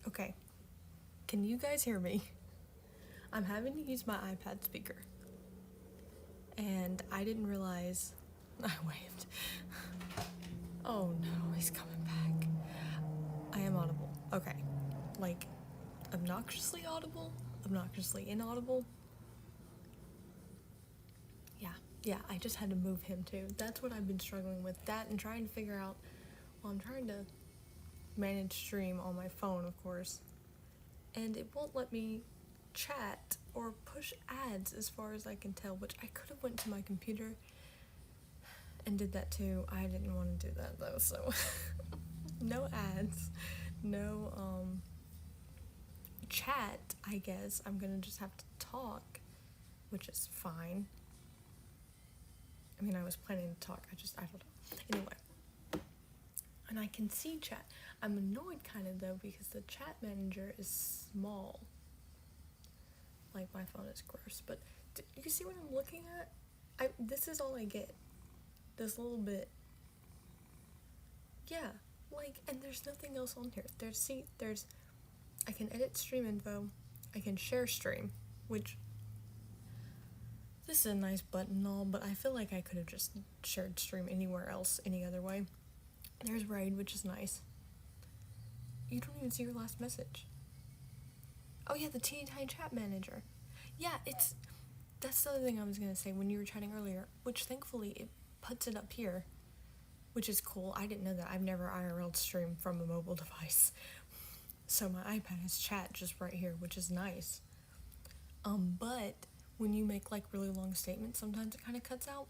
Okay, can you guys hear me? I'm having to use my iPad speaker. And I didn't realize. I waved. Oh no, he's coming back. I am audible. Okay. Like, obnoxiously audible? Obnoxiously inaudible? Yeah, I just had to move him too. That's what I've been struggling with. That and trying to figure out. Well, I'm trying to manage stream on my phone, of course. And it won't let me chat or push ads as far as I can tell, which I could have went to my computer and did that too. I didn't want to do that though, so no ads, no chat. I guess I'm gonna just have to talk, which is fine. I mean, I was planning to talk, I don't know. Anyway, and I can see chat. I'm annoyed kind of though because the chat manager is small. Like, my phone is gross, but you see what I'm looking at? This is all I get. This little bit. Yeah, like, and there's nothing else on here. I can edit stream info. I can share stream, which, this is a nice button and all, but I feel like I could have just shared stream anywhere else, any other way. There's raid, which is nice. You don't even see your last message. Oh yeah, the teeny tiny chat manager. Yeah, that's the other thing I was gonna say when you were chatting earlier, which thankfully it puts it up here, which is cool. I didn't know that. I've never IRL streamed from a mobile device. So my iPad has chat just right here, which is nice. But when you make like really long statements, sometimes it kind of cuts out.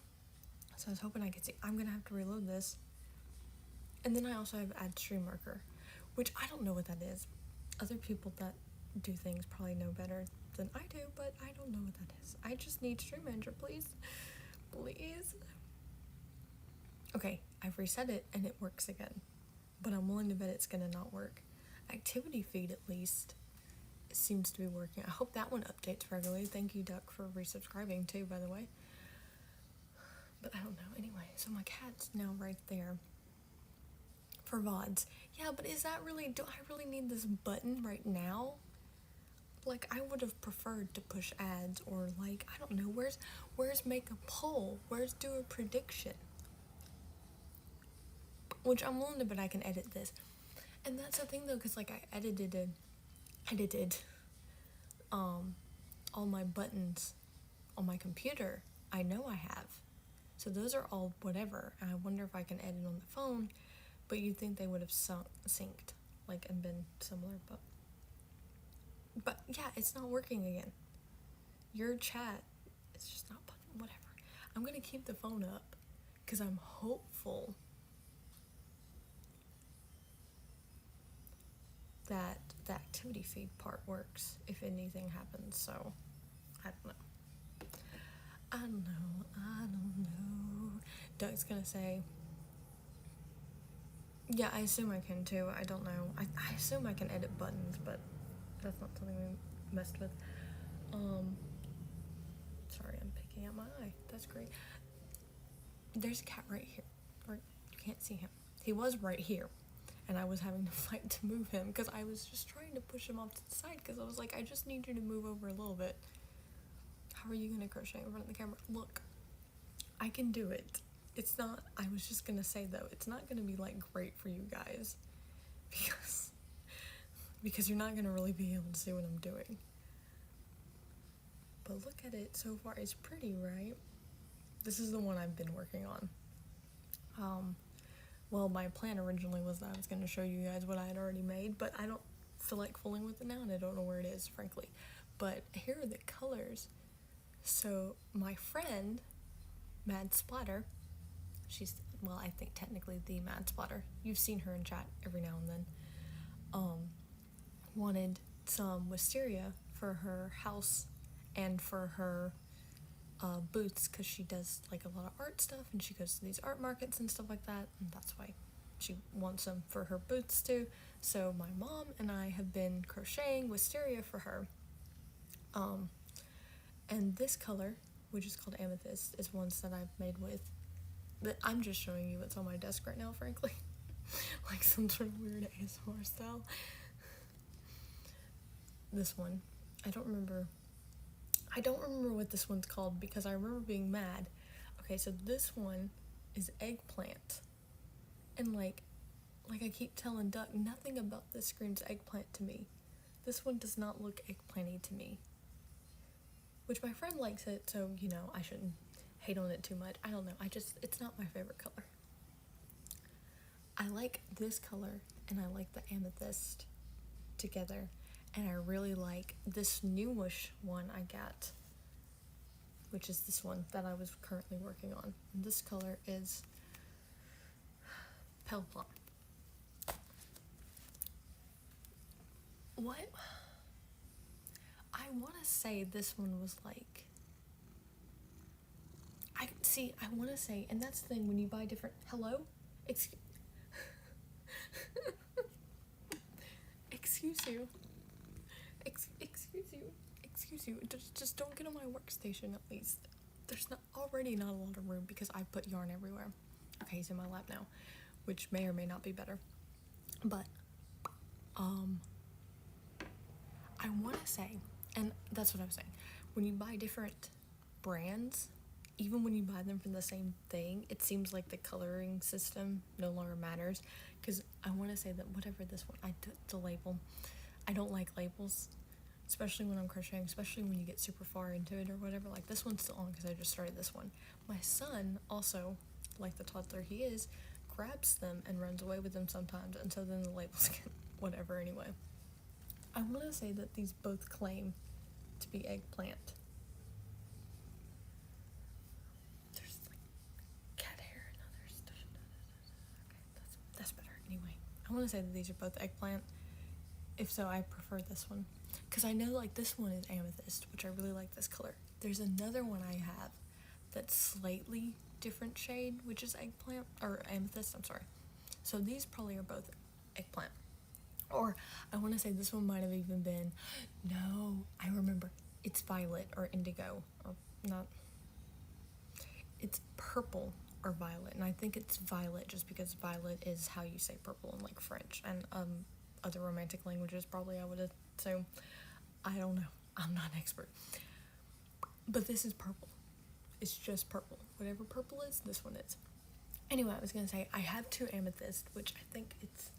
So I was hoping I could see. I'm gonna have to reload this. And then I also have add stream marker, which I don't know what that is. Other people that do things probably know better than I do, but I don't know what that is. I just need stream manager, please. Please. Okay, I've reset it and it works again. But I'm willing to bet it's gonna not work. Activity feed, at least, seems to be working. I hope that one updates regularly. Thank you, Duck, for resubscribing too, by the way. But I don't know. Anyway, so my cat's now right there for VODs. Yeah, but is that really, do I really need this button right now? Like, I would have preferred to push ads, or like, I don't know, where's make a poll? Where's do a prediction? Which I'm willing to bet I can edit this. And that's the thing though, because like I edited all my buttons on my computer. I know I have. So those are all whatever. And I wonder if I can edit on the phone, but you'd think they would have synced, like, and been similar, but yeah, it's not working again. Your chat, it's just not, whatever. I'm gonna keep the phone up because I'm hopeful that the activity feed part works if anything happens. So I don't know. Doug's gonna say, yeah, I assume I can too. I don't know. I assume I can edit buttons, but that's not something we messed with. Sorry, I'm picking out my eye. That's great. There's a cat right here. Right, you can't see him. He was right here, and I was having to fight to move him because I was just trying to push him off to the side because I was like, I just need you to move over a little bit. How are you gonna crochet in front of the camera? Look, I can do it. It's not, I was just gonna say though, it's not gonna be like great for you guys because you're not gonna really be able to see what I'm doing. But look at it so far. It's pretty, right? This is the one I've been working on. Well, my plan originally was that I was going to show you guys what I had already made, but I don't feel like fooling with it now, and I don't know where it is, frankly. But here are the colors. So my friend, Mad Splatter, she's, well, I think technically the Mad Splatter. You've seen her in chat every now and then. Wanted some wisteria for her house and for her booths, because she does like a lot of art stuff and she goes to these art markets and stuff like that, and that's why she wants them for her booths too. So my mom and I have been crocheting wisteria for her, and this color, which is called amethyst, is ones that I've made with, but I'm just showing you what's on my desk right now, frankly. Like some sort of weird ASMR style. this one. I don't remember what this one's called because I remember being mad. Okay, so this one is eggplant. And like I keep telling Duck, nothing about this screams eggplant to me. This one does not look eggplanty to me. Which my friend likes it, so, you know, I shouldn't hate on it too much. I don't know. It's not my favorite color. I like this color and I like the amethyst together. And I really like this newish one I got, which is this one that I was currently working on. And this color is Pale Plum. What? I want to say this one was like, I want to say, and that's the thing, when you buy different, hello? Excuse you. Excuse you. Just don't get on my workstation at least. There's already not a lot of room because I put yarn everywhere. Okay, he's in my lap now, which may or may not be better. But, I want to say, and that's what I was saying, when you buy different brands, even when you buy them from the same thing, it seems like the coloring system no longer matters. Because I want to say that whatever this one, the label, I don't like labels, especially when I'm crocheting, especially when you get super far into it or whatever. Like, this one's still on because I just started this one. My son also, like the toddler he is, grabs them and runs away with them sometimes, and so then the labels get whatever anyway. I want to say that these both claim to be eggplant. There's like cat hair and other stuff. Okay, that's better. Anyway, I want to say that these are both eggplant. If so, I prefer this one. Because I know like this one is amethyst, which I really like this color. There's another one I have that's slightly different shade, which is eggplant, or amethyst, I'm sorry. So these probably are both eggplant. Or I want to say this one might have even been, no, I remember, it's violet or indigo, or not, it's purple or violet, and I think it's violet just because violet is how you say purple in like French and other romantic languages probably I would have, so I don't know, I'm not an expert, but this is purple, it's just purple, whatever purple is, this one is. Anyway, I was gonna say, I have two amethyst, which I think it's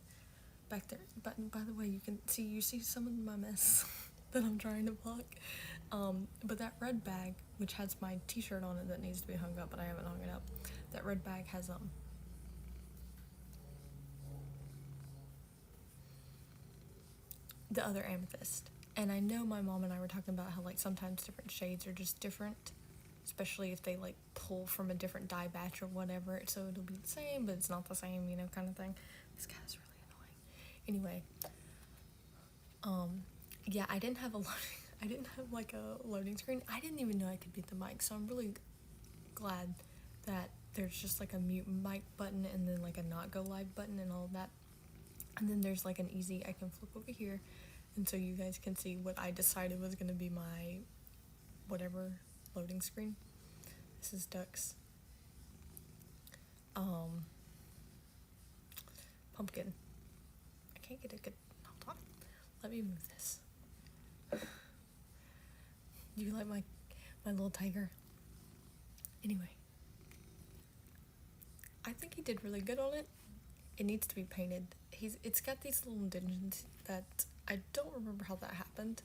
back there, but by the way, you see some of my mess that I'm trying to block, but that red bag, which has my t-shirt on it that needs to be hung up, but I haven't hung it up, that red bag has the other amethyst, and I know my mom and I were talking about how like sometimes different shades are just different, especially if they like pull from a different dye batch or whatever, so it'll be the same but it's not the same, you know, kind of thing. This guy is really anyway, yeah, I didn't have like a loading screen. I didn't even know I could beat the mic, so I'm really glad that there's just like a mute mic button and then like a not go live button and all of that. And then there's like an easy, I can flip over here, and so you guys can see what I decided was going to be my whatever loading screen. This is Duck's pumpkin. I can't get a good, hold on, let me move this. Do you like my little tiger? Anyway, I think he did really good on it. It needs to be painted. It's got these little indentions that I don't remember how that happened.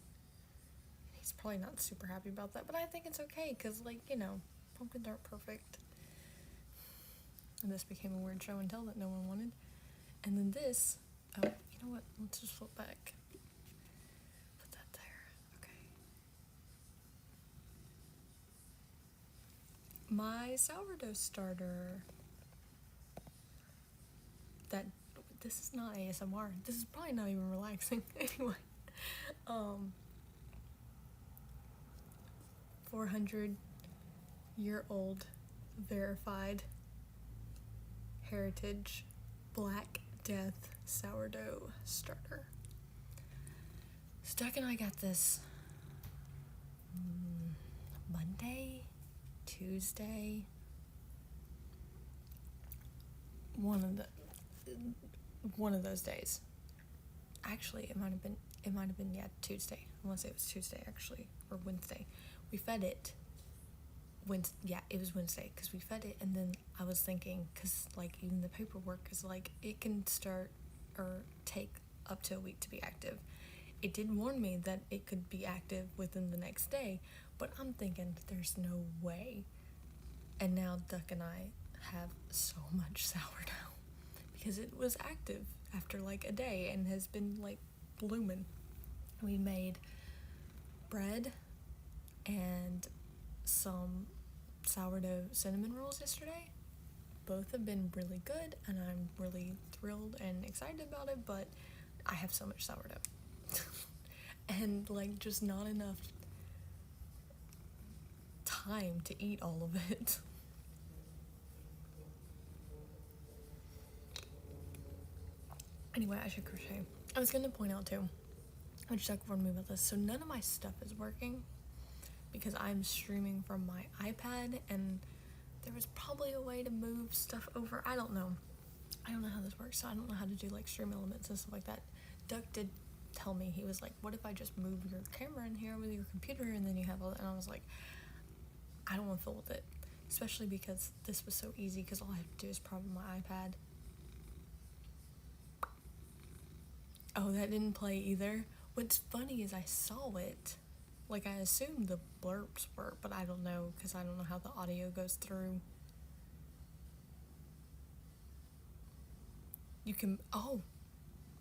He's probably not super happy about that, but I think it's okay, because like, you know, pumpkins aren't perfect. And this became a weird show and tell that no one wanted. And then this, oh, you know what, let's just flip back. Put that there, okay. My sourdough starter. This is not ASMR. This is probably not even relaxing. Anyway, 400-year-old verified heritage Black Death sourdough starter. Stuck and I got this Monday, Tuesday, one of those days. Actually, it might have been it might have been, yeah, Tuesday. I want to say it was Tuesday, actually, or Wednesday. We fed it. Yeah, it was Wednesday, because we fed it, and then I was thinking, because, like, even the paperwork is, like, it can start or take up to a week to be active. It did warn me that it could be active within the next day, but I'm thinking there's no way. And now Duck and I have so much sourdough because it was active after like a day and has been like blooming. We made bread and some sourdough cinnamon rolls yesterday. Both have been really good, and I'm really thrilled and excited about it, but I have so much sourdough. And like just not enough time to eat all of it. Anyway, I should crochet. I was gonna point out too, which Chuck warned me about this, so none of my stuff is working because I'm streaming from my iPad, and there was probably a way to move stuff over. I don't know how this works, so I don't know how to do like stream elements and stuff like that. Doug did tell me, he was like, what if I just move your camera in here with your computer and then you have all that? And I was like, I don't want to fiddle with it, especially because this was so easy because all I have to do is prop my iPad. Oh, that didn't play either. What's funny is I saw it. Like, I assumed the blurps were, but I don't know because I don't know how the audio goes through. You can, oh,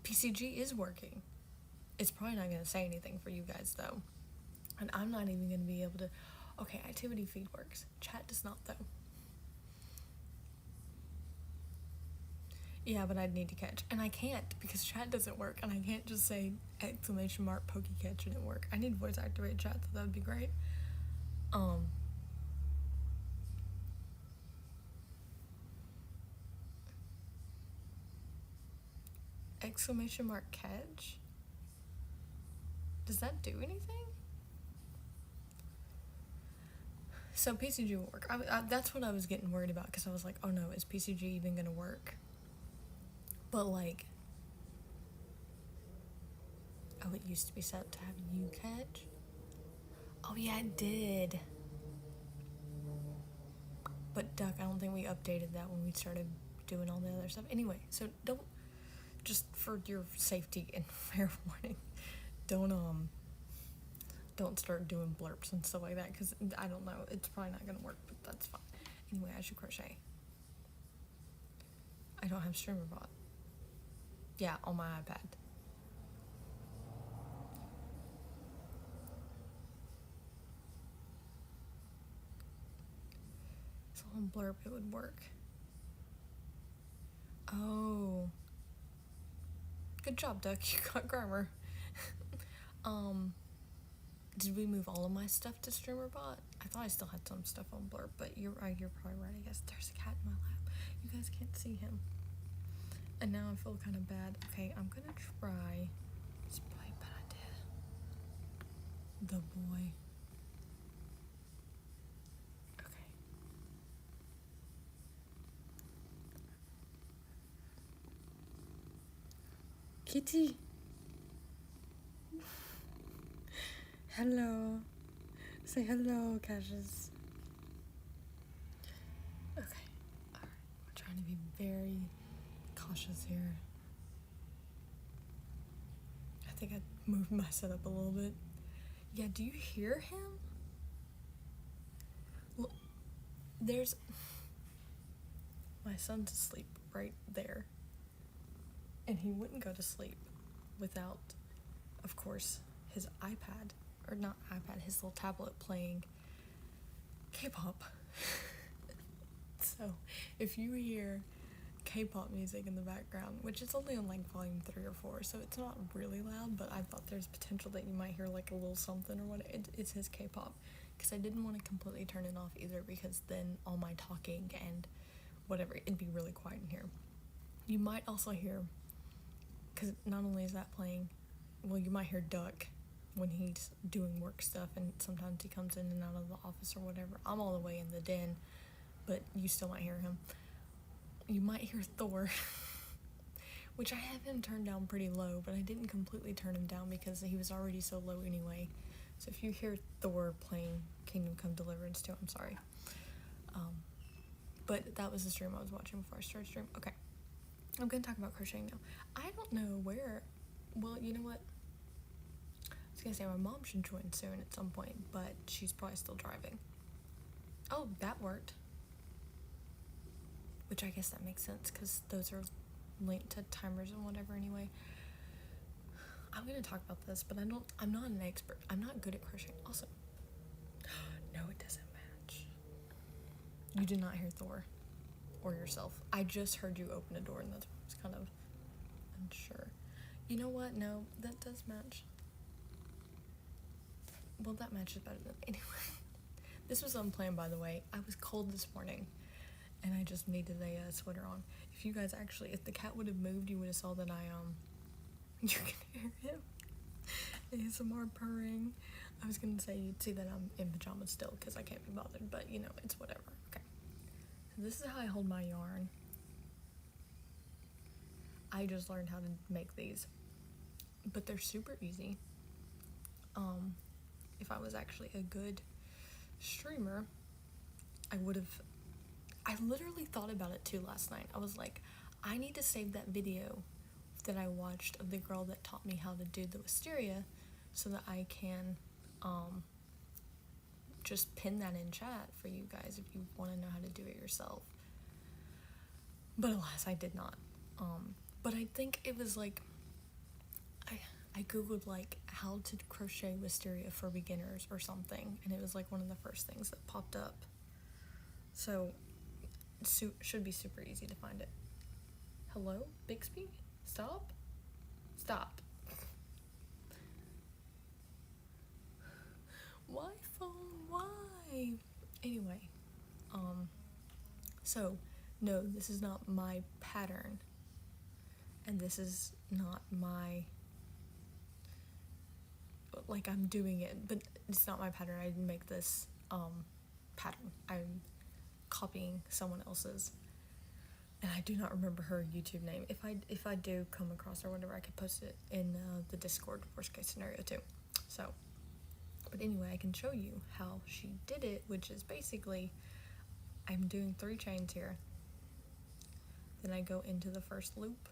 PCG is working. It's probably not going to say anything for you guys, though. And I'm not even going to be able to, okay, activity feed works. Chat does not, though. Yeah, but I'd need to catch. And I can't because chat doesn't work. And I can't just say ! Pokey catch and it work. I need voice activated chat, so that would be great. ! Catch? Does that do anything? So PCG will work. That's what I was getting worried about because I was like, oh no, is PCG even gonna work? But like, oh, it used to be set up to have you catch? Oh yeah, it did. But Duck, I don't think we updated that when we started doing all the other stuff. Anyway, so don't, just for your safety and fair warning, don't start doing blurps and stuff like that, because I don't know, it's probably not gonna work, but that's fine. Anyway, I should crochet. I don't have streamer bot. Yeah, on my iPad. So on blurp it would work. Oh. Good job, Duck, you got grammar. Did we move all of my stuff to StreamerBot? I thought I still had some stuff on Blurb, but you're probably right, I guess. There's a cat in my lap. You guys can't see him. And now I feel kind of bad. Okay, I'm gonna try. It's probably a bad idea. The boy. Okay. Kitty. Hello. Say hello, Cassius. Okay. Alright. We're trying to be very cautious here. I think I moved my setup a little bit. Yeah, do you hear him? Look, there's... My son's asleep right there. And he wouldn't go to sleep without, of course, his iPad. Or not iPad, his little tablet playing K-pop. So, if you hear K-pop music in the background, which is only on like volume 3 or 4, so it's not really loud, but I thought there's potential that you might hear like a little something or what. It's his K-pop. Because I didn't want to completely turn it off either, because then all my talking and whatever, it'd be really quiet in here. You might also hear, because not only is that playing, well, you might hear Duck when he's doing work stuff, and sometimes he comes in and out of the office or whatever. I'm all the way in the den, but you still might hear him. You might hear Thor, which I have him turned down pretty low, but I didn't completely turn him down because he was already so low anyway. So if you hear Thor playing Kingdom Come Deliverance 2, I'm sorry. But that was the stream I was watching before I started stream. Okay, I'm gonna talk about crocheting now. I don't know where, well, you know what? I was gonna say my mom should join soon at some point, but she's probably still driving. Oh, that worked. Which I guess that makes sense because those are linked to timers and whatever anyway. I'm gonna talk about this, but I'm not an expert. I'm not good at crocheting. Also, no, it doesn't match. You did not hear Thor or yourself. I just heard you open a door, and that's why I was kind of unsure. You know what? No, that does match. Well, that matches better than anyway. This was unplanned, by the way. I was cold this morning, and I just needed a sweater on. If you guys actually, if the cat would have moved, you would have saw that you can hear him. ASMR purring. I was gonna say you'd see that I'm in pajamas still because I can't be bothered, but you know, it's whatever. Okay. So this is how I hold my yarn. I just learned how to make these, but they're super easy. If I was actually a good streamer, I literally thought about it too last night. I was like, I need to save that video that I watched of the girl that taught me how to do the wisteria so that I can just pin that in chat for you guys if you want to know how to do it yourself. But alas, I did not. But I think it was like, I googled like how to crochet wisteria for beginners or something, and it was like one of the first things that popped up. So it should be super easy to find it. Hello, Bixby? Stop. Why phone? Why? Anyway, so no, this is not my pattern, and this is not my, like, I'm doing it, but it's not my pattern. I didn't make this pattern. I'm copying someone else's, and I do not remember her YouTube name. If I do come across her or whatever, I could post it in the Discord, worst case scenario too. So, but anyway, I can show you how she did it, which is basically, I'm doing 3 chains here, then I go into the first loop,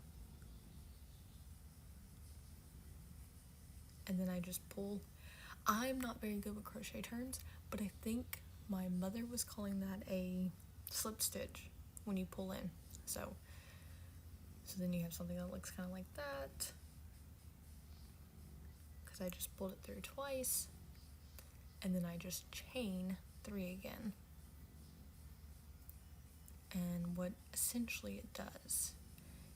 and then I just pull. I'm not very good with crochet turns, but I think my mother was calling that a slip stitch when you pull in. So then you have something that looks kind of like that, because I just pulled it through twice, and then I just chain 3 again. And what essentially it does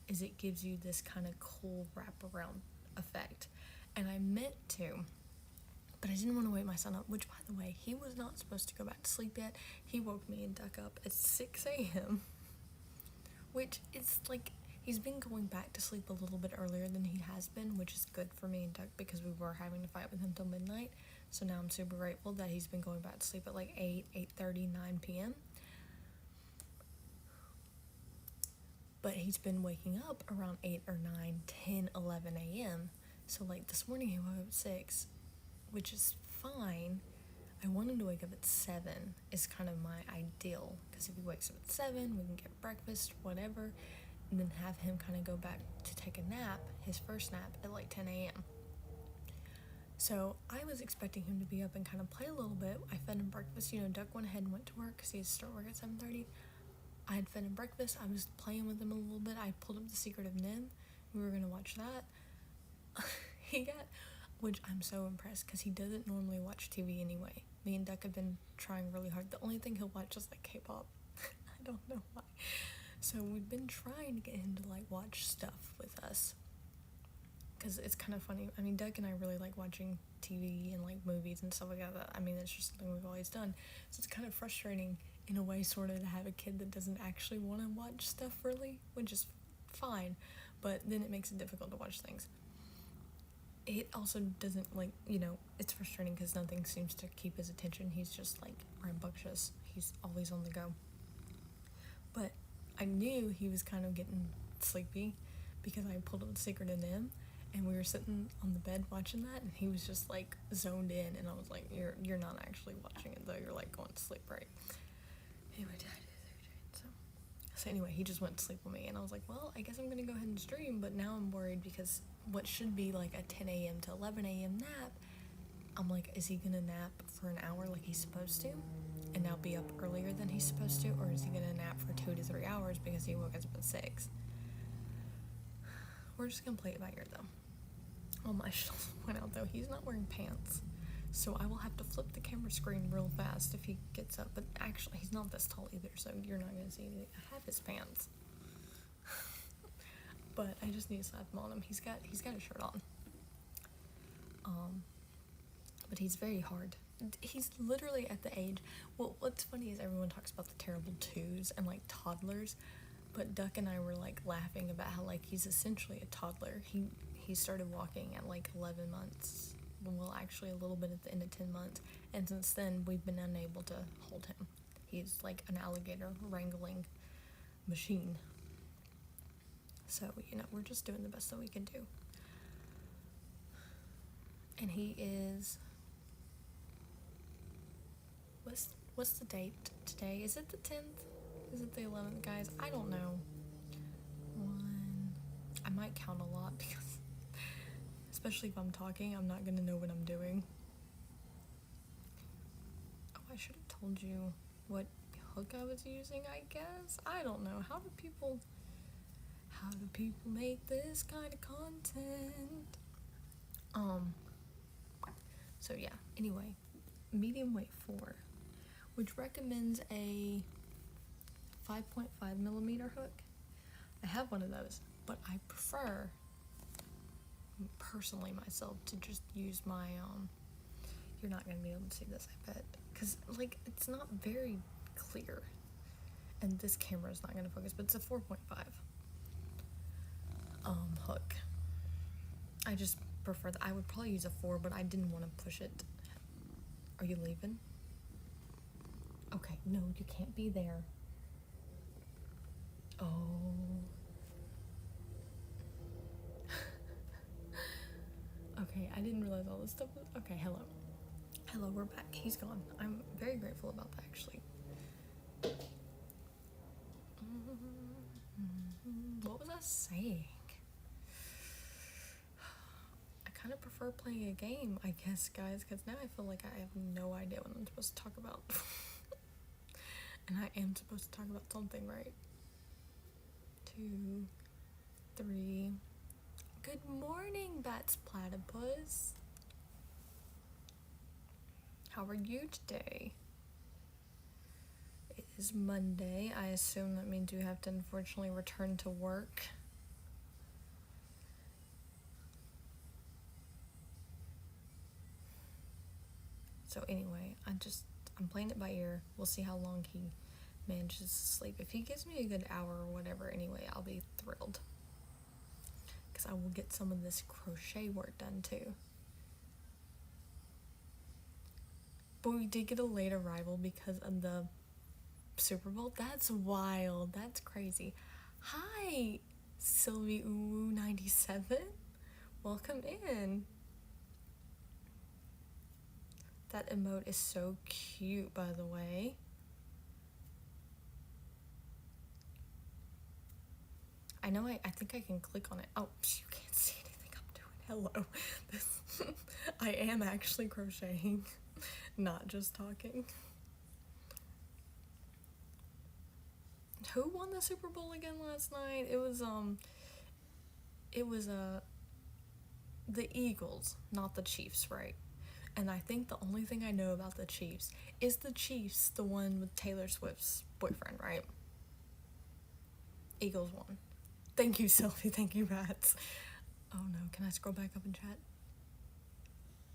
is it gives you this kind of cool wraparound effect. And I meant to, but I didn't want to wake my son up, which, by the way, he was not supposed to go back to sleep yet. He woke me and Duck up at 6 a.m., which is like, he's been going back to sleep a little bit earlier than he has been, which is good for me and Duck because we were having to fight with him till midnight. So now I'm super grateful that he's been going back to sleep at like 8:30, 9 p.m. But he's been waking up around 8 or 9, 10, 11 a.m. So like this morning he woke up at 6, which is fine. I want him to wake up at 7 is kind of my ideal, because if he wakes up at 7, we can get breakfast, whatever, and then have him kind of go back to take a nap, his first nap, at like 10 a.m. So I was expecting him to be up and kind of play a little bit. I fed him breakfast. You know, Duck went ahead and went to work because he had to start work at 7:30. I had fed him breakfast. I was playing with him a little bit. I pulled up The Secret of Nim. We were going to watch that. Which I'm so impressed because he doesn't normally watch TV anyway. Me and Duck have been trying really hard. The only thing he'll watch is like K-pop. I don't know why. So we've been trying to get him to like watch stuff with us, because it's kind of funny. I mean, Duck and I really like watching TV and like movies and stuff like that. I mean, that's just something we've always done. So it's kind of frustrating in a way, sort of, to have a kid that doesn't actually want to watch stuff really, which is fine, but then it makes it difficult to watch things. It also doesn't, like, you know, it's frustrating because nothing seems to keep his attention. He's just like rambunctious. He's always on the go. But I knew he was kind of getting sleepy because I pulled up The Secret in him, and we were sitting on the bed watching that, and he was just like zoned in, and I was like, you're not actually watching it though, you're like going to sleep, right? Anyway, so anyway, he just went to sleep with me, and I was like, well, I guess I'm gonna go ahead and stream, but now I'm worried because what should be like a 10 a.m. to 11 a.m. nap, I'm like, is he gonna nap for an hour like he's supposed to, and now be up earlier than he's supposed to, or is he gonna nap for 2 to 3 hours because he woke us up at 6? We're just gonna play it by ear though. I should also point out though, he's not wearing pants, so I will have to flip the camera screen real fast if he gets up, but actually he's not this tall either, so you're not gonna see anything. I have his pants. But I just need to slap him on him. He's got a shirt on. But he's very hard. He's literally at the age, well, what's funny is everyone talks about the terrible twos and like toddlers, but Duck and I were like laughing about how like he's essentially a toddler. He started walking at like 11 months. Well, actually a little bit at the end of 10 months, and since then we've been unable to hold him. He's like an alligator wrangling machine. So, we're just doing the best that we can do. And he is, what's the date today? Is it the 10th? Is it the 11th, guys? I don't know. I might count a lot because, especially if I'm talking, I'm not gonna know what I'm doing. Oh, I should have told you what hook I was using, I guess. I don't know. How do people make this kind of content? So yeah, anyway, medium weight 4, which recommends a 5.5 millimeter hook. I have one of those, but I prefer, personally myself, to just use my, you're not going to be able to see this, I bet, because, like, it's not very clear, and this camera is not going to focus, but it's a 4.5, hook. I just prefer that. I would probably use a 4, but I didn't want to push it. Are you leaving? Okay, no, you can't be there. Oh. Okay, I didn't realize all this stuff was... Okay, hello. Hello, we're back. He's gone. I'm very grateful about that, actually. What was I saying? I kind of prefer playing a game, I guess, guys, because now I feel like I have no idea what I'm supposed to talk about. And I am supposed to talk about something, right? 2, 3... Good morning, Bats Platypus. How are you today? It is Monday. I assume that means you have to unfortunately return to work. So anyway, I'm playing it by ear. We'll see how long he manages to sleep. If he gives me a good hour or whatever, anyway, I'll be thrilled. Because I will get some of this crochet work done too. But we did get a late arrival because of the Super Bowl. That's wild. That's crazy. Hi, Sylvie Uwu 97. Welcome in. That emote is so cute, by the way. I know I think I can click on it. Oh, you can't see anything I'm doing. Hello. I am actually crocheting, not just talking. Who won the Super Bowl again last night? It was the Eagles, not the Chiefs, right? And I think the only thing I know about the Chiefs is the Chiefs, the one with Taylor Swift's boyfriend, right? Eagles won. Thank you, Sylvie. Thank you, Bats. Oh no, can I scroll back up in chat?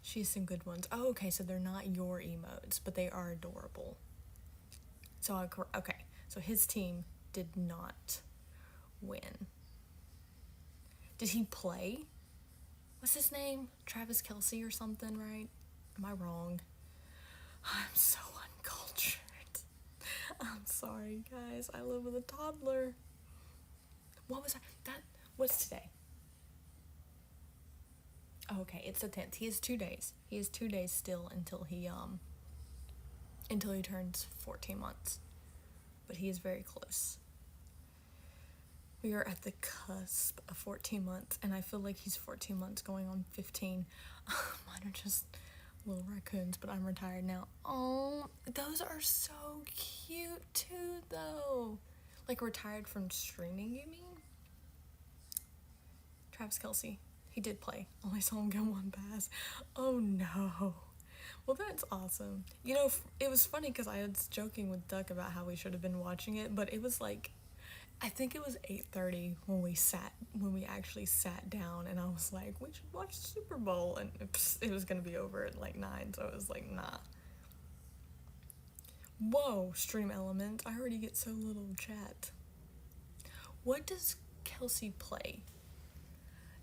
She has some good ones. Oh, okay, so they're not your emotes, but they are adorable. So, okay, so his team did not win. Did he play? What's his name? Travis Kelce or something, right? Am I wrong? I'm so uncultured. I'm sorry, guys. I live with a toddler. What was What's today? Oh, okay, it's the 10th. He has 2 days. He has 2 days still until he turns 14 months. But he is very close. We are at the cusp of 14 months, and I feel like he's 14 months going on 15. Mine are just little raccoons, but I'm retired now. Oh, those are so cute too, though. Like, retired from streaming, you mean? Travis Kelce. He did play. Only saw him get one pass. Oh no. Well, that's awesome. You know, it was funny because I was joking with Duck about how we should have been watching it, but it was like, I think it was 8:30 when we actually sat down, and I was like, we should watch the Super Bowl, and it was gonna be over at like 9, so it was like, nah. Whoa, stream element. I already get so little chat. What does Kelsey play?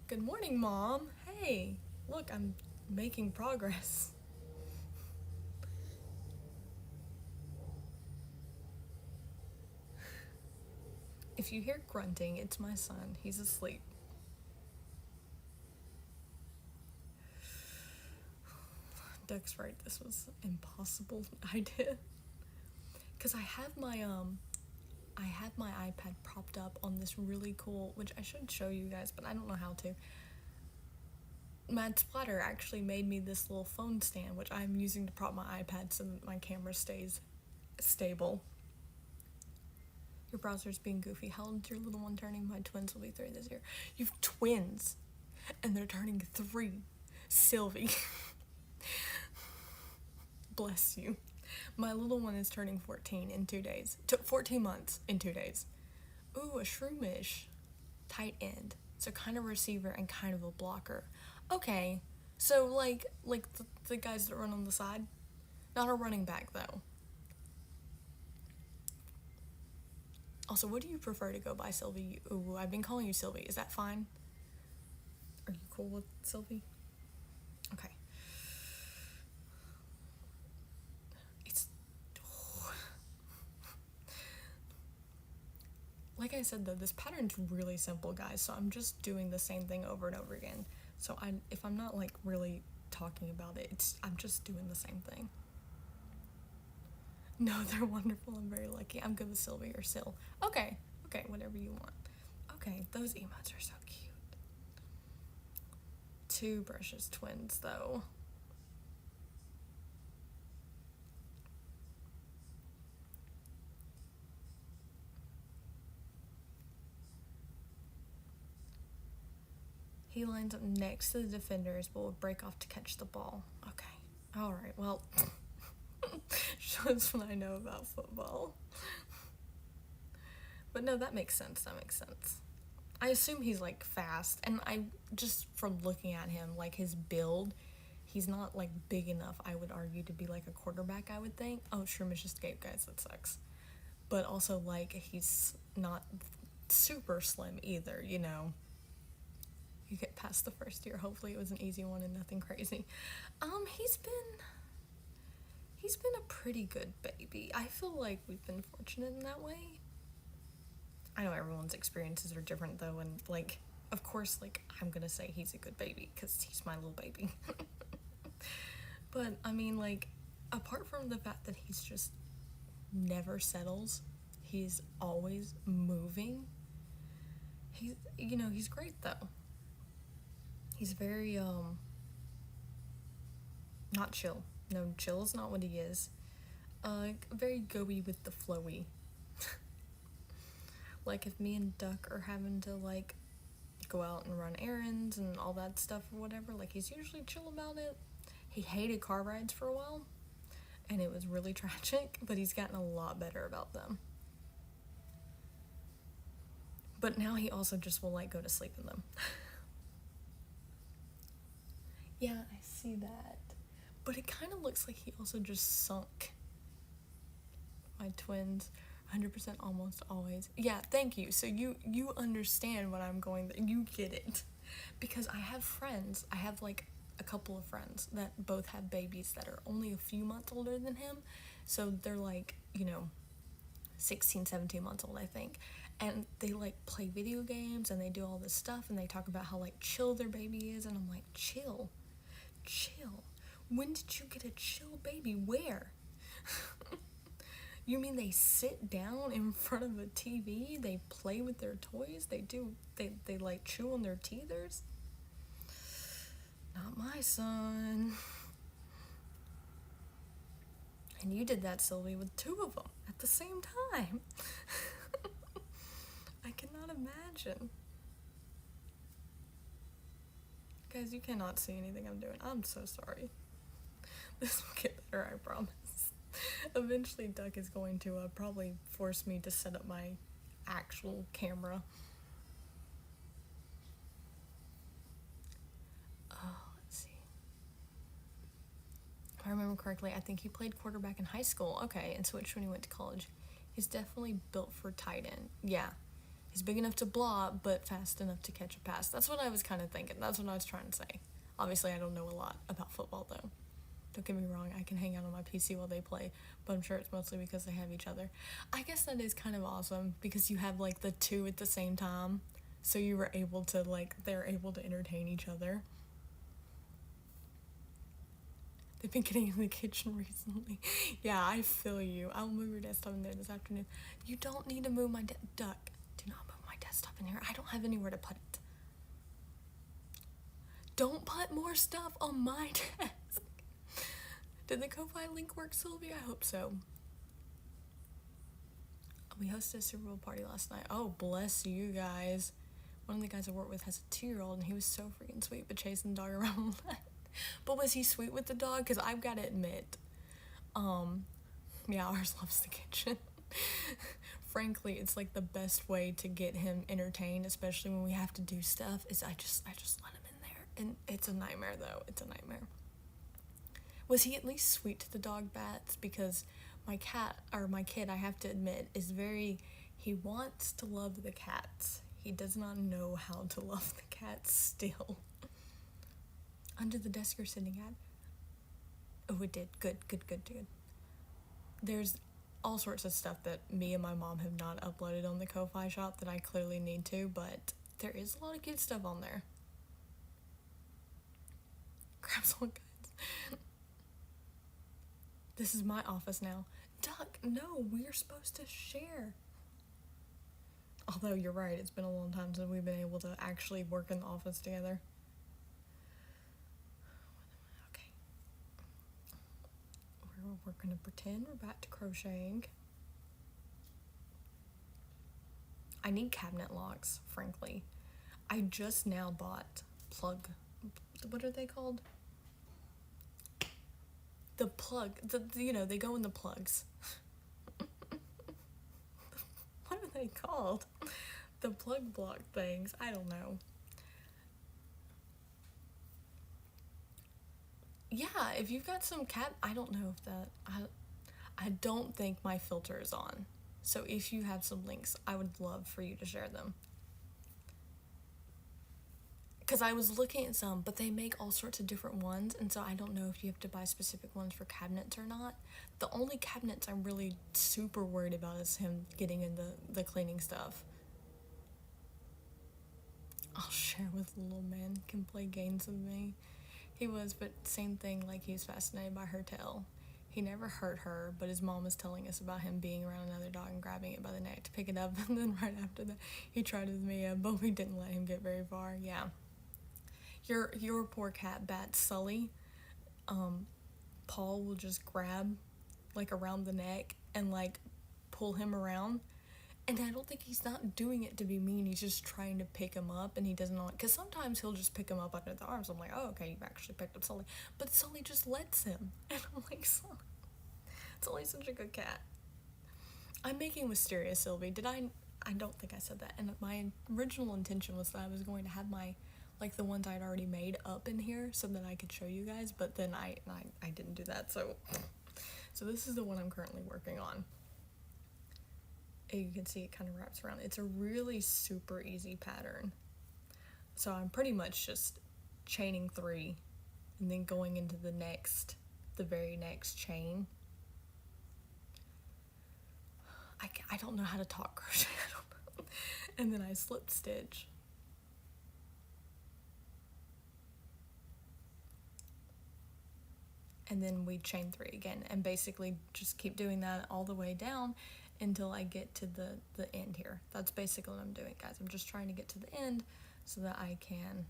Good morning, Mom. Hey, look, I'm making progress. If you hear grunting, it's my son. He's asleep. Duck's right, this was impossible idea. Cause I have my iPad propped up on this really cool, which I should show you guys, but I don't know how to. Mad Splatter actually made me this little phone stand, which I'm using to prop my iPad so that my camera stays stable. Your browser's being goofy. How old's your little one turning? My twins will be 3 this year. You've twins, and they're turning 3. Sylvie. Bless you. My little one is turning 14 in 2 days. 14 months in 2 days. Ooh, a shroomish. Tight end. So kind of receiver and kind of a blocker. Okay. So like the guys that run on the side. Not a running back though. Also, what do you prefer to go by, Sylvie? Ooh, I've been calling you Sylvie. Is that fine? Are you cool with Sylvie? Okay. Like I said, though, this pattern's really simple, guys, so I'm just doing the same thing over and over again. So if I'm not, like, really talking about it, I'm just doing the same thing. No, they're wonderful. I'm very lucky. I'm good with Sylvie or Sil. Okay, whatever you want. Okay, those emotes are so cute. 2 brushes twins, though. He lines up next to the defenders, but will break off to catch the ball. Okay. Alright, well, shows what I know about football. But no, that makes sense. I assume he's, like, fast, and I, just from looking at him, like, his build, he's not, like, big enough, I would argue, to be, like, a quarterback, I would think. Oh, Shermish escaped, guys, that sucks. But also, like, he's not super slim either, you know. You get past the first year. Hopefully it was an easy one and nothing crazy. He's been a pretty good baby. I feel like we've been fortunate in that way. I know everyone's experiences are different though, and like, of course, like, I'm gonna say he's a good baby because he's my little baby. But I mean, like, apart from the fact that he's just never settles, he's always moving. He's great though. He's very, not chill. No, chill is not what he is. Very go-y with the flowy. Like, if me and Duck are having to, like, go out and run errands and all that stuff or whatever, like, he's usually chill about it. He hated car rides for a while, and it was really tragic, but he's gotten a lot better about them. But now he also just will, like, go to sleep in them. Yeah, I see that. But it kind of looks like he also just sunk. My twins, 100% almost always. Yeah, thank you. So you understand what I'm going, you get it. Because I have friends, I have like a couple of friends that both have babies that are only a few months older than him. So they're like, 16, 17 months old, I think. And they like play video games and they do all this stuff and they talk about how like chill their baby is, and I'm like, chill? When did you get a chill baby? Where? You mean they sit down in front of a TV, they play with their toys, they like chew on their teethers? Not my son. And you did that, Sylvie, with 2 of them at the same time. I cannot imagine. Guys, you cannot see anything I'm doing. I'm so sorry. This will get better, I promise. Eventually, Duck is going to probably force me to set up my actual camera. Let's see. If I remember correctly, I think he played quarterback in high school. Okay, and switched when he went to college. He's definitely built for tight end. Yeah. He's big enough to block, but fast enough to catch a pass. That's what I was kind of thinking. That's what I was trying to say. Obviously, I don't know a lot about football, though. Don't get me wrong, I can hang out on my PC while they play, but I'm sure it's mostly because they have each other. I guess that is kind of awesome, because you have, like, the 2 at the same time, so you were able to, like, they're able to entertain each other. They've been getting in the kitchen recently. Yeah, I feel you. I'll move your desktop in there this afternoon. You don't need to move my Duck. Do not move my desktop in here. I don't have anywhere to put it. Don't put more stuff on my desk. Did the Ko-Fi link work, Sylvia? I hope so. We hosted a Super Bowl party last night. Oh, bless you guys. One of the guys I work with has a 2-year-old, and he was so freaking sweet, but chasing the dog around. But was he sweet with the dog? Because I've got to admit, yeah, ours loves the kitchen. Frankly, it's like the best way to get him entertained, especially when we have to do stuff, is I just let him in there. And it's a nightmare, though. It's a nightmare. Was he at least sweet to the dog, Bats? Because my kid, I have to admit, is he wants to love the cats. He does not know how to love the cats still. Under the desk you're sitting at? Oh, it did. Good. There's all sorts of stuff that me and my mom have not uploaded on the Ko-Fi shop that I clearly need to, but there is a lot of good stuff on there. Grabs all kinds. This is my office now. Duck, no, we're supposed to share. Although you're right, it's been a long time since we've been able to actually work in the office together. Okay. We're gonna pretend we're back to crocheting. I need cabinet locks, frankly. I just now bought what are they called? The plug, they go in the plugs. What are they called? The plug block things. I don't know. Yeah, if you've got some I don't know if that, I don't think my filter is on. So if you have some links, I would love for you to share them. Because I was looking at some, but they make all sorts of different ones, and so I don't know if you have to buy specific ones for cabinets or not. The only cabinets I'm really super worried about is him getting in the cleaning stuff. I'll share with little man, can play games with me. He was, but same thing, like he was fascinated by her tail. He never hurt her, but his mom was telling us about him being around another dog and grabbing it by the neck to pick it up, and then right after that, he tried with Mia, but we didn't let him get very far. Yeah. Your poor cat, Bat Sully, Paul will just grab, like, around the neck and, like, pull him around. And I don't think he's not doing it to be mean. He's just trying to pick him up, and he doesn't know it. Because sometimes he'll just pick him up under the arms. I'm like, oh, okay, you've actually picked up Sully. But Sully just lets him. And I'm like, Sully. Sully's such a good cat. I'm making Wisteria, Sylvie. I don't think I said that. And my original intention was that I was going to have my, like, the ones I'd already made up in here so that I could show you guys. But then I didn't do that. So this is the one I'm currently working on. You can see it kind of wraps around. It's a really super easy pattern. So I'm pretty much just chaining 3 and then going into the very next chain. I don't know how to talk crochet. I don't know. and then I slip stitch. And then we chain 3 again, and basically just keep doing that all the way down until I get to the end here. That's basically what I'm doing, guys. I'm just trying to get to the end so that I can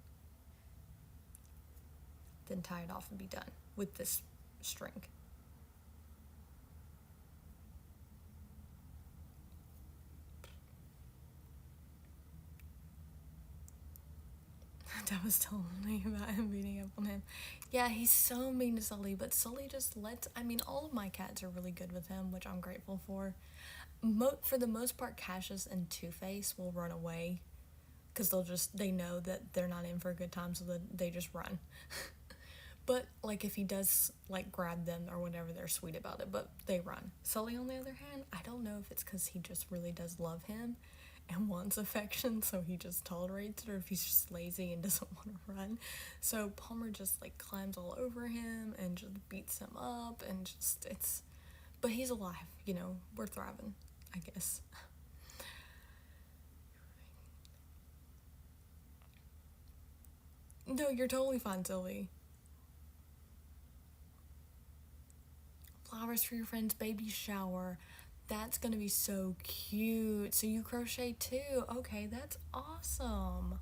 then tie it off and be done with this string. Dad was telling me about him beating up on him. Yeah, he's so mean to Sully, but Sully just lets, I mean, all of my cats are really good with him, which I'm grateful for. For the most part, Cassius and Two-Face will run away because they know that they're not in for a good time, so they just run. But, like, if he does, like, grab them or whatever, they're sweet about it, but they run. Sully, on the other hand, I don't know if it's because he just really does love him and wants affection, so he just tolerates it, or if he's just lazy and doesn't want to run. So Palmer just, like, climbs all over him and just beats him up, and just, but he's alive, you know, we're thriving, I guess. No, you're totally fine, Sylvie. Flowers for your friend's baby shower. That's gonna be so cute. So you crochet too. Okay, that's awesome.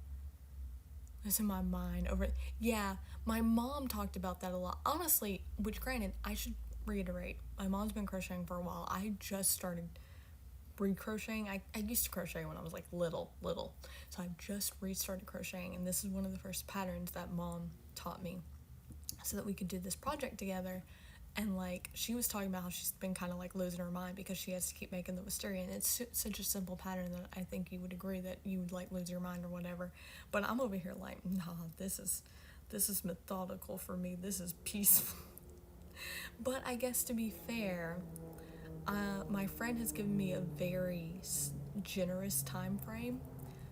It's in my mind over. Yeah, my mom talked about that a lot. Honestly, which granted, I should reiterate, my mom's been crocheting for a while. I just started re-crocheting. I used to crochet when I was like little. So I just restarted crocheting, and this is one of the first patterns that Mom taught me so that we could do this project together. And, like, she was talking about how she's been kind of, like, losing her mind because she has to keep making the wisteria. And it's such a simple pattern that I think you would agree that you would, like, lose your mind or whatever. But I'm over here like, nah, this is methodical for me. This is peaceful. But I guess to be fair, my friend has given me a very generous time frame.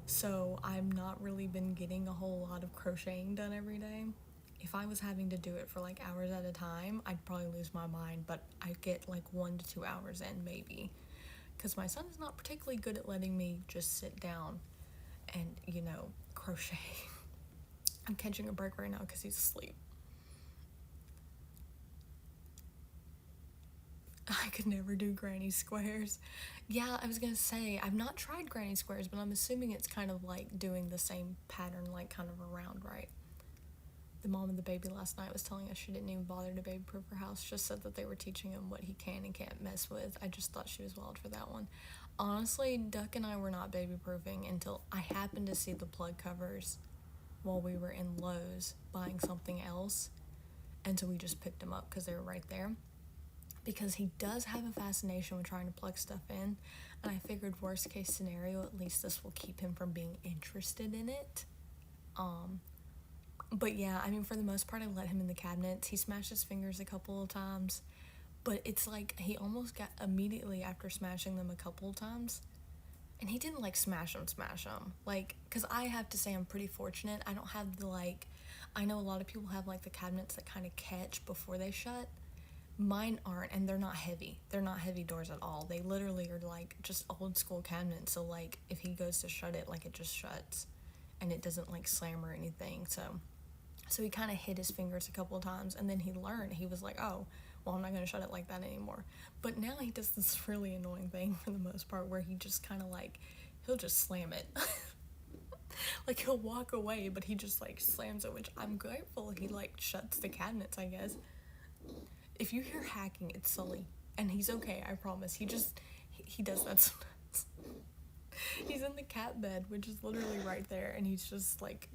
So I've not really been getting a whole lot of crocheting done every day. If I was having to do it for like hours at a time, I'd probably lose my mind, but I get like 1 to 2 hours in maybe. Because my son is not particularly good at letting me just sit down and, you know, crochet. I'm catching a break right now because he's asleep. I could never do granny squares. Yeah, I was gonna say, I've not tried granny squares, but I'm assuming it's kind of like doing the same pattern, like kind of around, right? The mom of the baby last night was telling us she didn't even bother to baby-proof her house, just said that they were teaching him what he can and can't mess with. I just thought she was wild for that one. Honestly, Duck and I were not baby-proofing until I happened to see the plug covers while we were in Lowe's buying something else, and so we just picked them up because they were right there. Because he does have a fascination with trying to plug stuff in, and I figured worst case scenario, at least this will keep him from being interested in it. But yeah, I mean, for the most part, I let him in the cabinets. He smashed his fingers a couple of times, but it's like he almost got immediately after smashing them a couple of times, and he didn't like smash them, like, because I have to say I'm pretty fortunate. I don't have the, like, I know a lot of people have like the cabinets that kind of catch before they shut. Mine aren't, and they're not heavy doors at all. They literally are like just old school cabinets, so like if he goes to shut it, like it just shuts and it doesn't like slam or anything. So he kind of hit his fingers a couple of times, and then he learned. He was like, oh, well, I'm not going to shut it like that anymore. But now he does this really annoying thing for the most part where he just kind of like, he'll just slam it. Like, he'll walk away, but he just like slams it, which I'm grateful he like shuts the cabinets, I guess. If you hear hacking, it's Sully, and he's okay, I promise. He does that sometimes. He's in the cat bed, which is literally right there, and he's just like,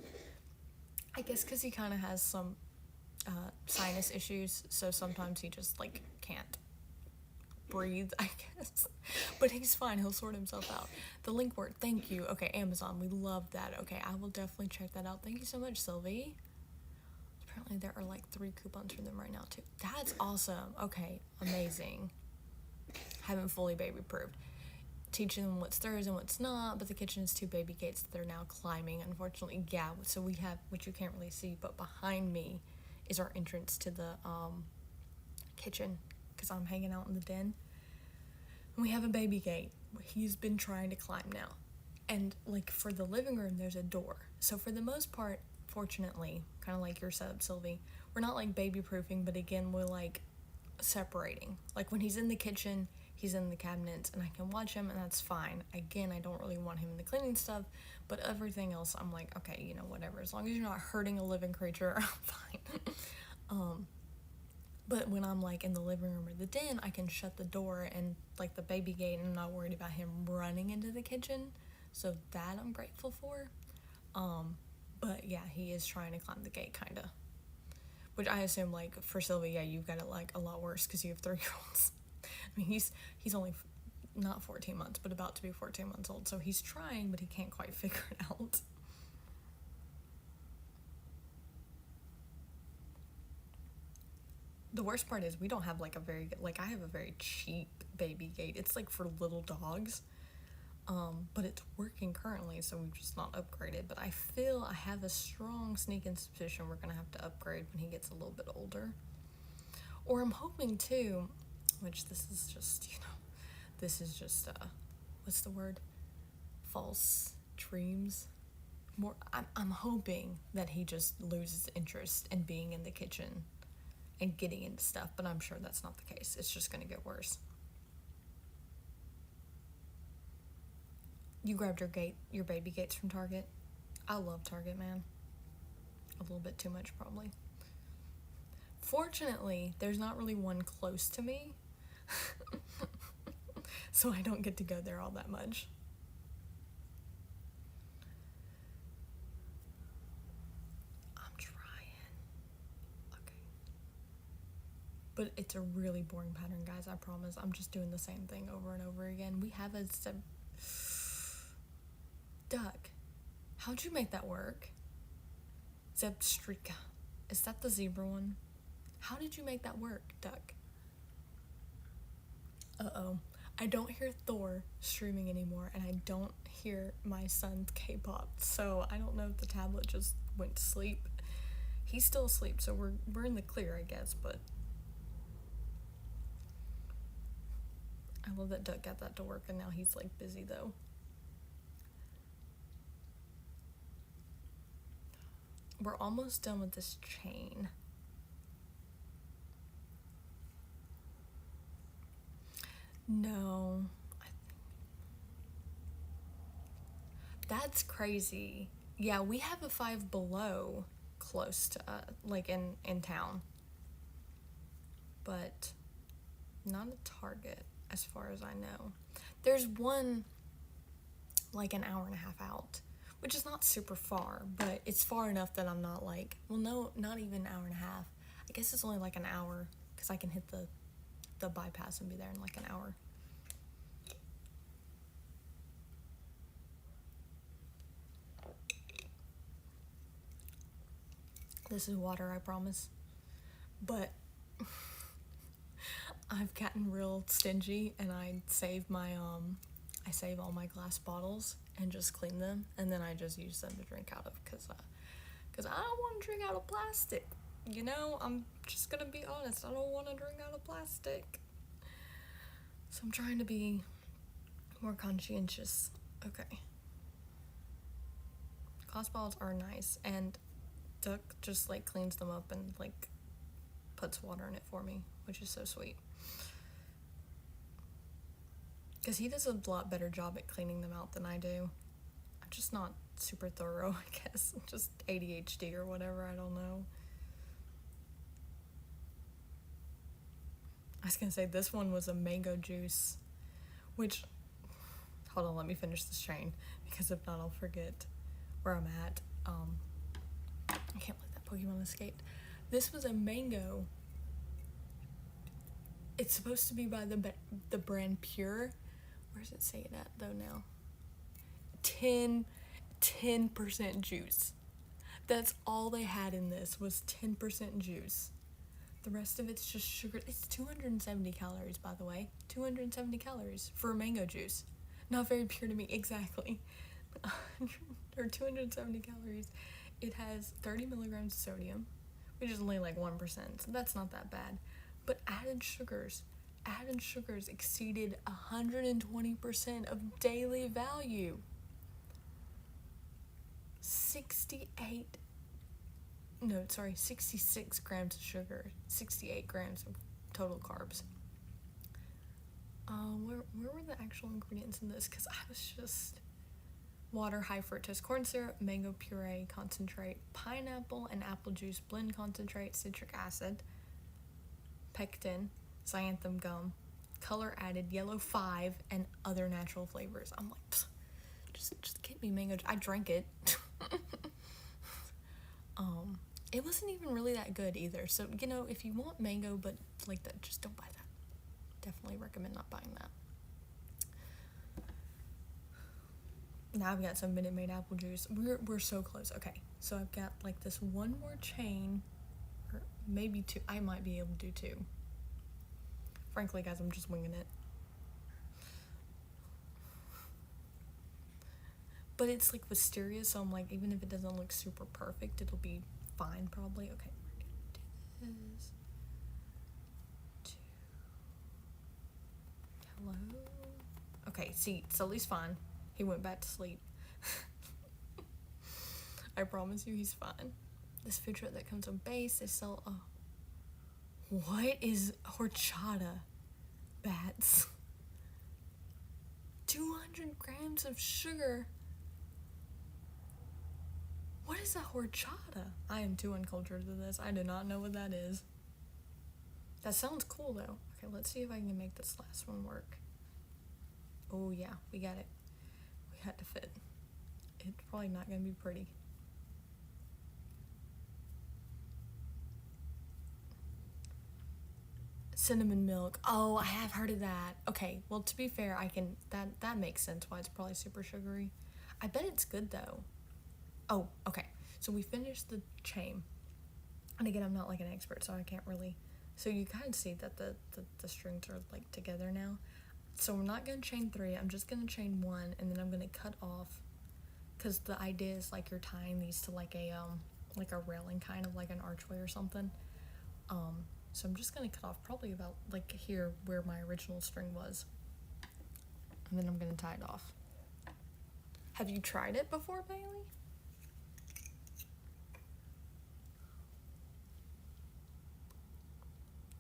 I guess because he kind of has some sinus issues, so sometimes he just like can't breathe, I guess. But he's fine, he'll sort himself out. The link word, thank you. Okay, Amazon, we love that. Okay, I will definitely check that out. Thank you so much, Sylvie. Apparently there are like 3 coupons for them right now too. That's awesome. Okay, amazing. Haven't fully baby proofed. Teaching them what's theirs and what's not, but the kitchen is 2 baby gates that they're now climbing, unfortunately. Yeah, so we have, which you can't really see, but behind me is our entrance to the kitchen, because I'm hanging out in the den. And we have a baby gate. He's been trying to climb now. And like for the living room, there's a door. So for the most part, fortunately, kind of like your setup, Sylvie, we're not like baby proofing, but again, we're like separating. Like when he's in the kitchen, he's in the cabinets and I can watch him and that's fine. Again, I don't really want him in the cleaning stuff, but everything else I'm like, okay, you know, whatever. As long as you're not hurting a living creature, I'm fine. But when I'm like in the living room or the den, I can shut the door and like the baby gate and I'm not worried about him running into the kitchen. So that I'm grateful for. But yeah, he is trying to climb the gate kinda. Which I assume, like, for Sylvie, yeah, you've got it, like, a lot worse because you have 3-year-olds. I mean, he's only not 14 months, but about to be 14 months old, so he's trying, but he can't quite figure it out. The worst part is we don't have, like, a very good, like, I have a very cheap baby gate. It's, like, for little dogs, but it's working currently, so we've just not upgraded. But I feel I have a strong sneaking suspicion we're gonna have to upgrade when he gets a little bit older. Or I'm hoping too, which this is just, you know, this is just, what's the word? False dreams. More, I'm hoping that he just loses interest in being in the kitchen and getting into stuff, but I'm sure that's not the case. It's just gonna get worse. You grabbed your baby gates from Target? I love Target, man. A little bit too much, probably. Fortunately, there's not really one close to me, so I don't get to go there all that much. I'm trying. Okay. But it's a really boring pattern, guys, I promise. I'm just doing the same thing over and over again. We have a duck. How'd you make that work? Zebstrika. Is that the zebra one? How did you make that work, duck? Uh-oh. I don't hear Thor streaming anymore, and I don't hear my son's K-pop, so I don't know if the tablet just went to sleep. He's still asleep, so we're in the clear, I guess, but I love that Duck got that to work, and now he's, like, busy, though. We're almost done with this chain. No. That's crazy. Yeah, we have a Five Below close to, like, in town. But not a Target, as far as I know. There's one, like, an hour and a half out, which is not super far, but it's far enough that I'm not like, well, no, not even an hour and a half. I guess it's only like an hour, because I can hit the bypass and be there in like an hour. This is water, I promise. But I've gotten real stingy, and I save all my glass bottles and just clean them, and then I just use them to drink out of, because I don't want to drink out of plastic. You know, I'm just gonna be honest, I don't want to drink out of plastic. So I'm trying to be more conscientious. Okay. Glass bottles are nice, and Duck just, like, cleans them up and, like, puts water in it for me, which is so sweet. Because he does a lot better job at cleaning them out than I do. I'm just not super thorough, I guess. Just ADHD or whatever, I don't know. I was gonna say, this one was a mango juice, which, hold on, let me finish this chain, because if not, I'll forget where I'm at. I can't let that Pokemon escape. This was a mango. It's supposed to be by the brand Pure. Where does it say it at, though, now? 10% juice. That's all they had in this, was 10% juice. The rest of it's just sugar. It's 270 calories, by the way. 270 calories for a mango juice. Not very pure to me, exactly. Or 270 calories. It has 30 milligrams of sodium, which is only like 1%, so that's not that bad. But added sugars exceeded 120% of daily value. 66 grams of sugar, 68 grams of total carbs. Where were the actual ingredients in this? Because I was just... Water, high fructose corn syrup, mango puree concentrate, pineapple and apple juice blend concentrate, citric acid, pectin, xanthan gum, color added, yellow 5, and other natural flavors. I'm like, just get me mango. I drank it. It wasn't even really that good either. So, you know, if you want mango but like that, just don't buy that. Definitely recommend not buying that. Now I've got some Minute Maid apple juice. We're so close. Okay, so I've got like this one more chain, or maybe 2. I might be able to do 2. Frankly, guys, I'm just winging it. But it's like wisteria, so I'm like, even if it doesn't look super perfect, it'll be fine probably. Okay, we're gonna do this. 2. Hello. Okay, see, Sully's fine. He went back to sleep. I promise you he's fine. This food truck that comes on base, they sell what is horchata? Bats. 200 grams of sugar. What is a horchata? I am too uncultured to this. I do not know what that is. That sounds cool though. Okay, let's see if I can make this last one work. Oh yeah, we got it. We had to fit. It's probably not gonna be pretty. Cinnamon milk. Oh, I have heard of that. Okay, well, to be fair, that makes sense why it's probably super sugary. I bet it's good though. Oh, okay. So we finished the chain. And again, I'm not like an expert, so I can't really... So you kind of see that the strings are like together now. So I'm not going to chain 3. I'm just going to chain 1, and then I'm going to cut off. Because the idea is like you're tying these to like a railing, kind of like an archway or something. So I'm just going to cut off probably about like here where my original string was. And then I'm going to tie it off. Have you tried it before, Bailey?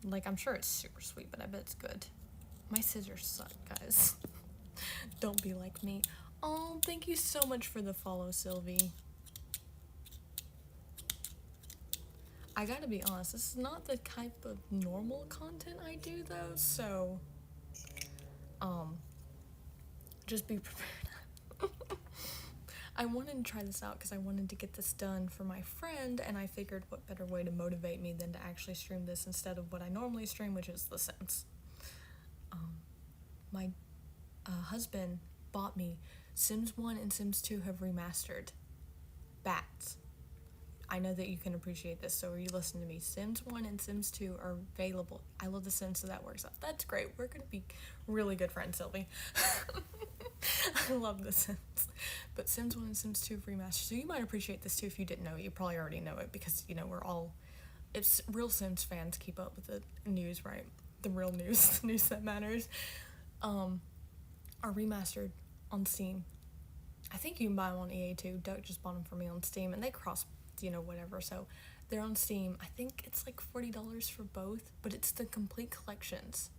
Like, I'm sure it's super sweet, but I bet it's good. My scissors suck, guys. Don't be like me. Oh, thank you so much for the follow, Sylvie. I gotta be honest, this is not the type of normal content I do, though, so... just be prepared. I wanted to try this out because I wanted to get this done for my friend, and I figured what better way to motivate me than to actually stream this instead of what I normally stream, which is The Sims. My husband bought me Sims 1 and Sims 2 have remastered. Bats. I know that you can appreciate this, so you listen to me. Sims 1 and Sims 2 are available. I love The Sims, so that works out. That's great. We're going to be really good friends, Sylvie. I love The Sims. But Sims 1 and Sims 2 have remastered, so you might appreciate this too if you didn't know it. You probably already know it because, you know, we're all... It's real Sims fans keep up with the news, right? The real news, the news that matters. Are remastered on Steam. I think you can buy them on EA too. Doug just bought them for me on Steam, and they cross, you know, whatever, so they're on Steam. I think it's like $40 for both, but it's the complete collections.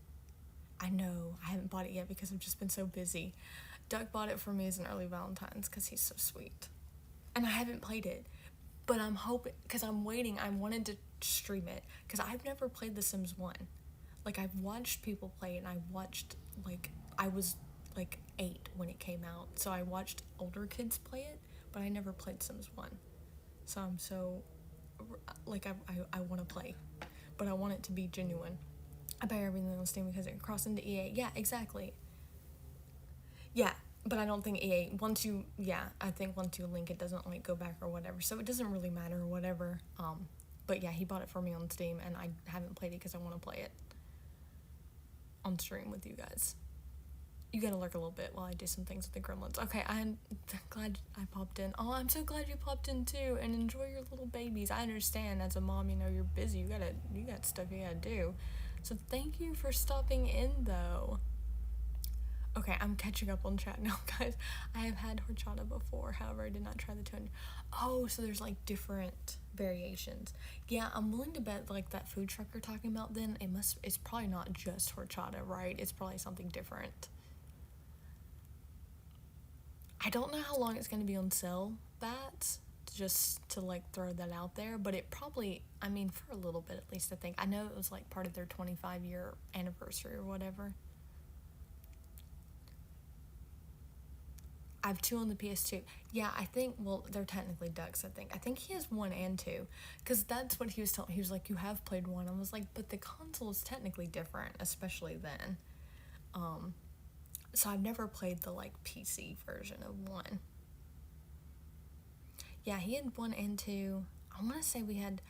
I know, I haven't bought it yet because I've just been so busy. Doug bought it for me as an early Valentine's because he's so sweet. And I haven't played it, but I'm hoping, because I'm waiting, I wanted to stream it, because I've never played The Sims 1. Like, I've watched people play it, and I watched, like, I was, like, 8 when it came out, so I watched older kids play it, but I never played Sims 1. So I'm so, like, I want to play, but I want it to be genuine. I buy everything on Steam because it can cross into EA. Yeah, exactly. Yeah, but I don't think EA, I think once you link it doesn't, like, go back or whatever, so it doesn't really matter or whatever. But yeah, he bought it for me on Steam, and I haven't played it because I want to play it on stream with you guys. You gotta lurk a little bit while I do some things with the gremlins. Okay, I'm glad I popped in. Oh, I'm so glad you popped in too, and enjoy your little babies. I understand as a mom, you know, you're busy. You got stuff you gotta do. So thank you for stopping in, though. Okay, I'm catching up on chat now, guys. I have had horchata before, however, I did not try the 200. Oh, so there's like different variations. Yeah, I'm willing to bet like that food truck you're talking about. Then it's probably not just horchata, right? It's probably something different. I don't know how long it's going to be on sale. That just to like throw that out there, but it probably, I mean, for a little bit at least. I think I know it was like part of their 25-year anniversary or whatever. I have 2 on the PS2. Yeah, I think, well, they're technically ducks, I think. I think he has 1 and 2. Because that's what he was telling me. He was like, you have played 1. I was like, but the console is technically different, especially then. So I've never played the, like, PC version of 1. Yeah, he had 1 and 2. I want to say we had...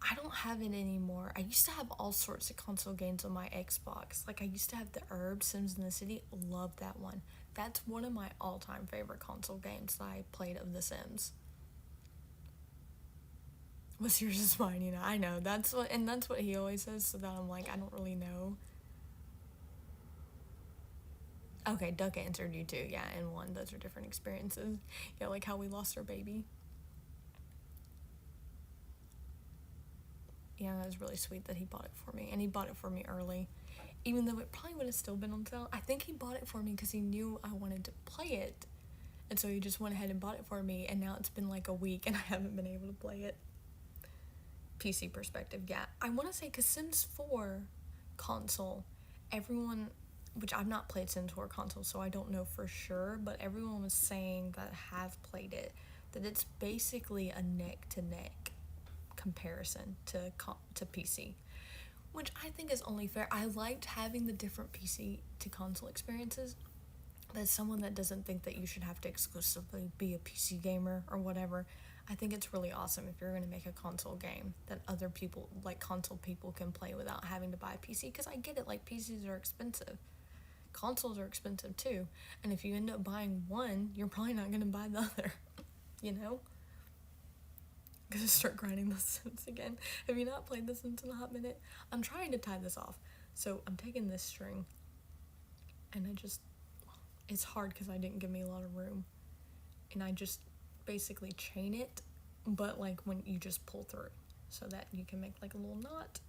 I don't have it anymore. I used to have all sorts of console games on my Xbox. Like, I used to have the Herb, Sims in the City. Love that one. That's one of my all-time favorite console games that I played of The Sims. What's yours is mine, you know. I know. That's what he always says, so that I'm like, I don't really know. Okay, Duck answered you too. Yeah, and 1. Those are different experiences. Yeah, like how we lost our baby. Yeah, that was really sweet that he bought it for me. And he bought it for me early. Even though it probably would have still been on sale. I think he bought it for me because he knew I wanted to play it. And so he just went ahead and bought it for me. And now it's been like a week and I haven't been able to play it. PC perspective, yeah. I want to say because Sims 4 console, everyone, which I've not played Sims 4 console, so I don't know for sure, but everyone was saying that have played it, that it's basically a neck-to-neck comparison to PC, which I think is only fair. I liked having the different PC to console experiences, but as someone that doesn't think that you should have to exclusively be a PC gamer or whatever, I think it's really awesome if you're going to make a console game that other people, like console people, can play without having to buy a PC, because I get it, like PCs are expensive. Consoles are expensive too, and if you end up buying one, you're probably not going to buy the other, you know? I'm gonna start grinding The Sims again. Have you not played The Sims in a hot minute? I'm trying to tie this off. So I'm taking this string, and it's hard because I didn't give me a lot of room. And I just basically chain it, but like when you just pull through so that you can make like a little knot.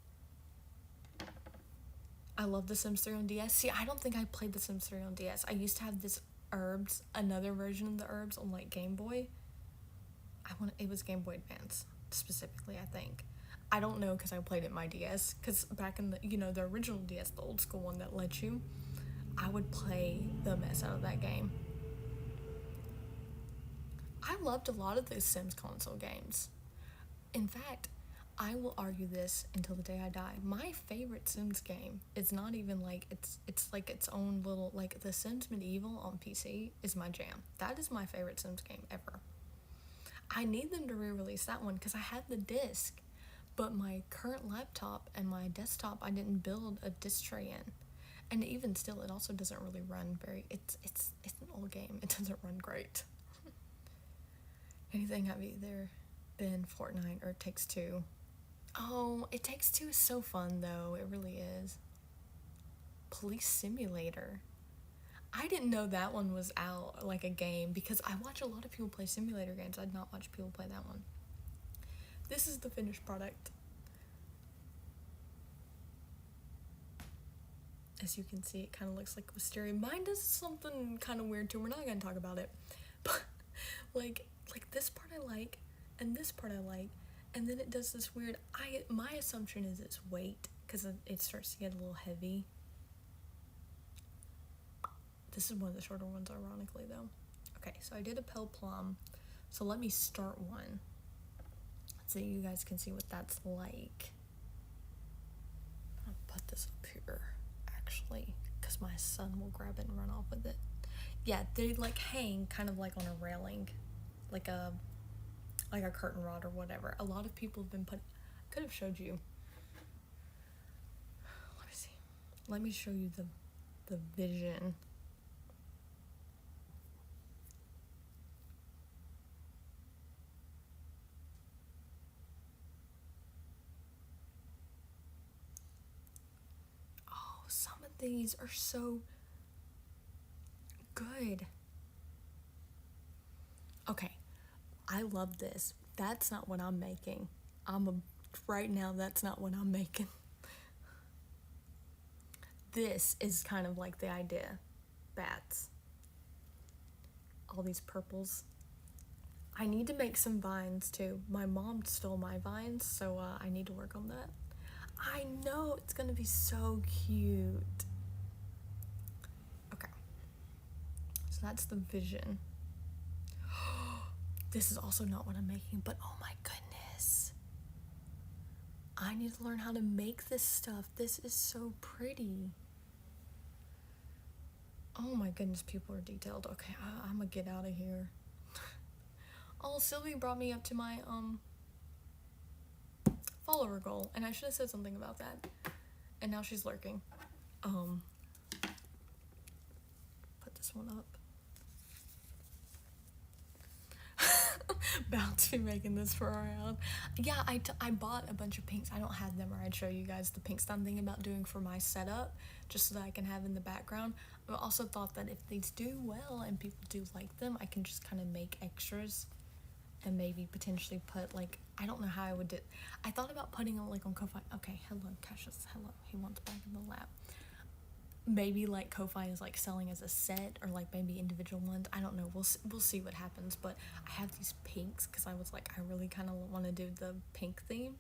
I love The Sims 3 on DS. See, I don't think I played The Sims 3 on DS. I used to have this Herbs, another version of the Herbs on like Game Boy. It was Game Boy Advance, specifically, I think. I don't know because I played it my DS, because back in the, the original DS, the old school one that let you, I would play the mess out of that game. I loved a lot of the Sims console games. In fact, I will argue this until the day I die. My favorite Sims game is not even like, it's like its own little, like The Sims Medieval on PC is my jam. That is my favorite Sims game ever. I need them to re-release that one because I had the disc, but my current laptop and my desktop, I didn't build a disc tray in. And even still, it also doesn't really run it's an old game. It doesn't run great. Anything have either been Fortnite or It Takes Two? Oh, It Takes Two is so fun though. It really is. Police Simulator. I didn't know that one was out, like a game, because I watch a lot of people play simulator games. I'd not watch people play that one. This is the finished product. As you can see, it kind of looks like Wisteria. Mine does something kind of weird too. We're not going to talk about it. But, like this part I like, and this part I like, and then it does this weird... My assumption is it's weight, because it starts to get a little heavy. This is one of the shorter ones, ironically, though. Okay, so I did a pale plum. So let me start one so you guys can see what that's like. I'll put this up here, actually, because my son will grab it and run off with it. Yeah, they like hang kind of like on a railing, like a curtain rod or whatever. A lot of people have been could have showed you. Let me see. Let me show you the vision. Some of these are so Okay, I love this. That's not what I'm making. Right now, that's not what I'm making. This is kind of like the idea. Bats. All these purples. I need to make some vines too. My mom stole my vines, so I need to work on that. I know, it's gonna be so cute. Okay. So that's the vision. This is also not what I'm making, but oh my goodness. I need to learn how to make this stuff. This is so pretty. Oh my goodness, people are detailed. Okay, I'm gonna get out of here. Oh, Sylvie brought me up to my follower goal, and I should have said something about that. And now she's lurking. Put this one up. About to be making this for around. Yeah, I bought a bunch of pinks. I don't have them, or I'd show you guys the pinks that I'm thinking about doing for my setup, just so that I can have in the background. I also thought that if these do well and people do like them, I can just kind of make extras and maybe potentially put, like, I don't know how I would do. I thought about putting them like on Ko-Fi. Okay, hello, Cassius, hello. He wants back in the lap. Maybe like Ko-Fi is like selling as a set, or like maybe individual ones. I don't know. We'll see what happens. But I have these pinks because I was like, I really kind of want to do the pink theme.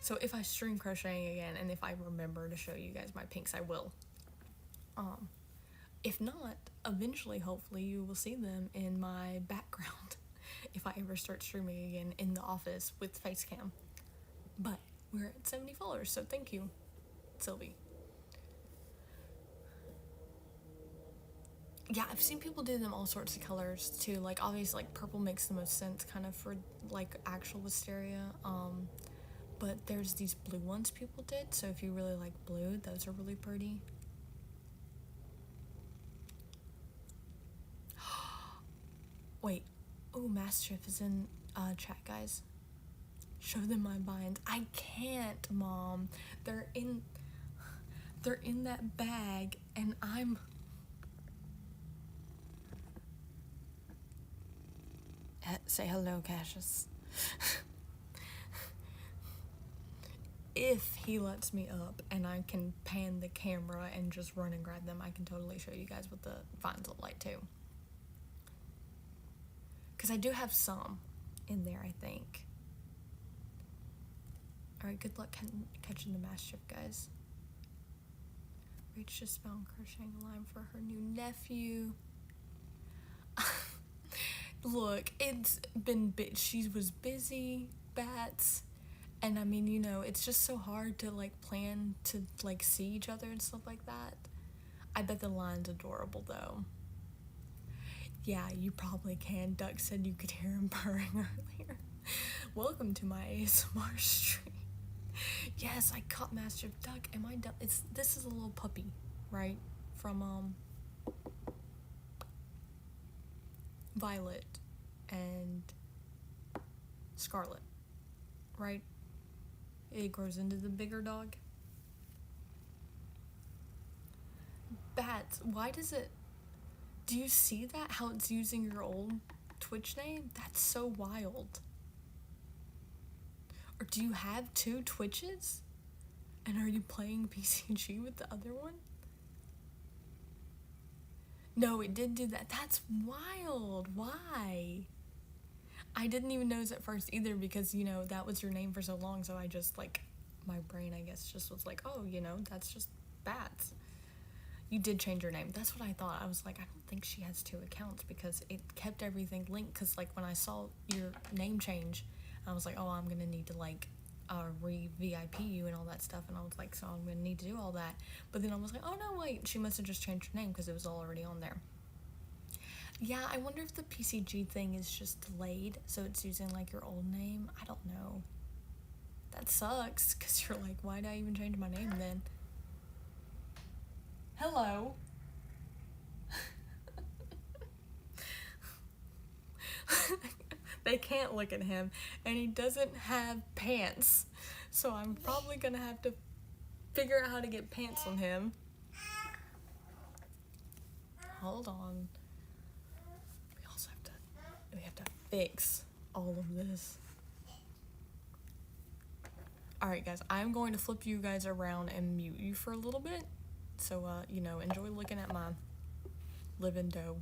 So if I stream crocheting again, and if I remember to show you guys my pinks, I will. If not, eventually, hopefully, you will see them in my background if I ever start streaming again in the office with face cam. But we're at 70 followers, so thank you, Sylvie. Yeah, I've seen people do them all sorts of colors too. Like, obviously, like, purple makes the most sense kind of for like actual wisteria. But there's these blue ones people did, so if you really like blue, those are really pretty. Wait, oh, Mastiff is in chat, guys. Show them my vines. I can't, Mom. They're in that bag, and I'm... Say hello, Cassius. If he lets me up and I can pan the camera and just run and grab them, I can totally show you guys what the vines look like too. Because I do have some in there, I think. Alright, good luck catching the Mastiff, guys. Rach just found crocheting a line for her new nephew. Look, it's been she was busy, bats, and I mean, you know, it's just so hard to like plan to like see each other and stuff like that. I bet the line's adorable though. Yeah, you probably can. Duck said you could hear him purring earlier. Welcome to my ASMR stream. Yes, I caught Mastiff Duck. Am I done? This is a little puppy, right? From Violet and Scarlet, right? It grows into the bigger dog. Bats, why does it... Do you see that? How it's using your old Twitch name? That's so wild. Or do you have two Twitches? And are you playing PCG with the other one? No, it did do that. That's wild. Why? I didn't even notice at first either because, you know, that was your name for so long. So I just, like, my brain, I guess, just was like, oh, you know, that's just Bats. You did change your name. That's what I thought. I was like, I don't think she has two accounts because it kept everything linked. Because, like, when I saw your name change, I was like, oh, I'm going to need to, like, re-VIP you and all that stuff, and I was like, so I'm gonna need to do all that. But then I was like, oh no, wait, she must have just changed her name because it was already on there. Yeah, I wonder if the PCG thing is just delayed, so it's using like your old name. I don't know. That sucks because you're like, why did I even change my name then? Hello. They can't look at him, and he doesn't have pants, so I'm probably gonna have to figure out how to get pants on him. Hold on. We have to fix all of this. Alright guys, I'm going to flip you guys around and mute you for a little bit. So, you know, enjoy looking at my living dough.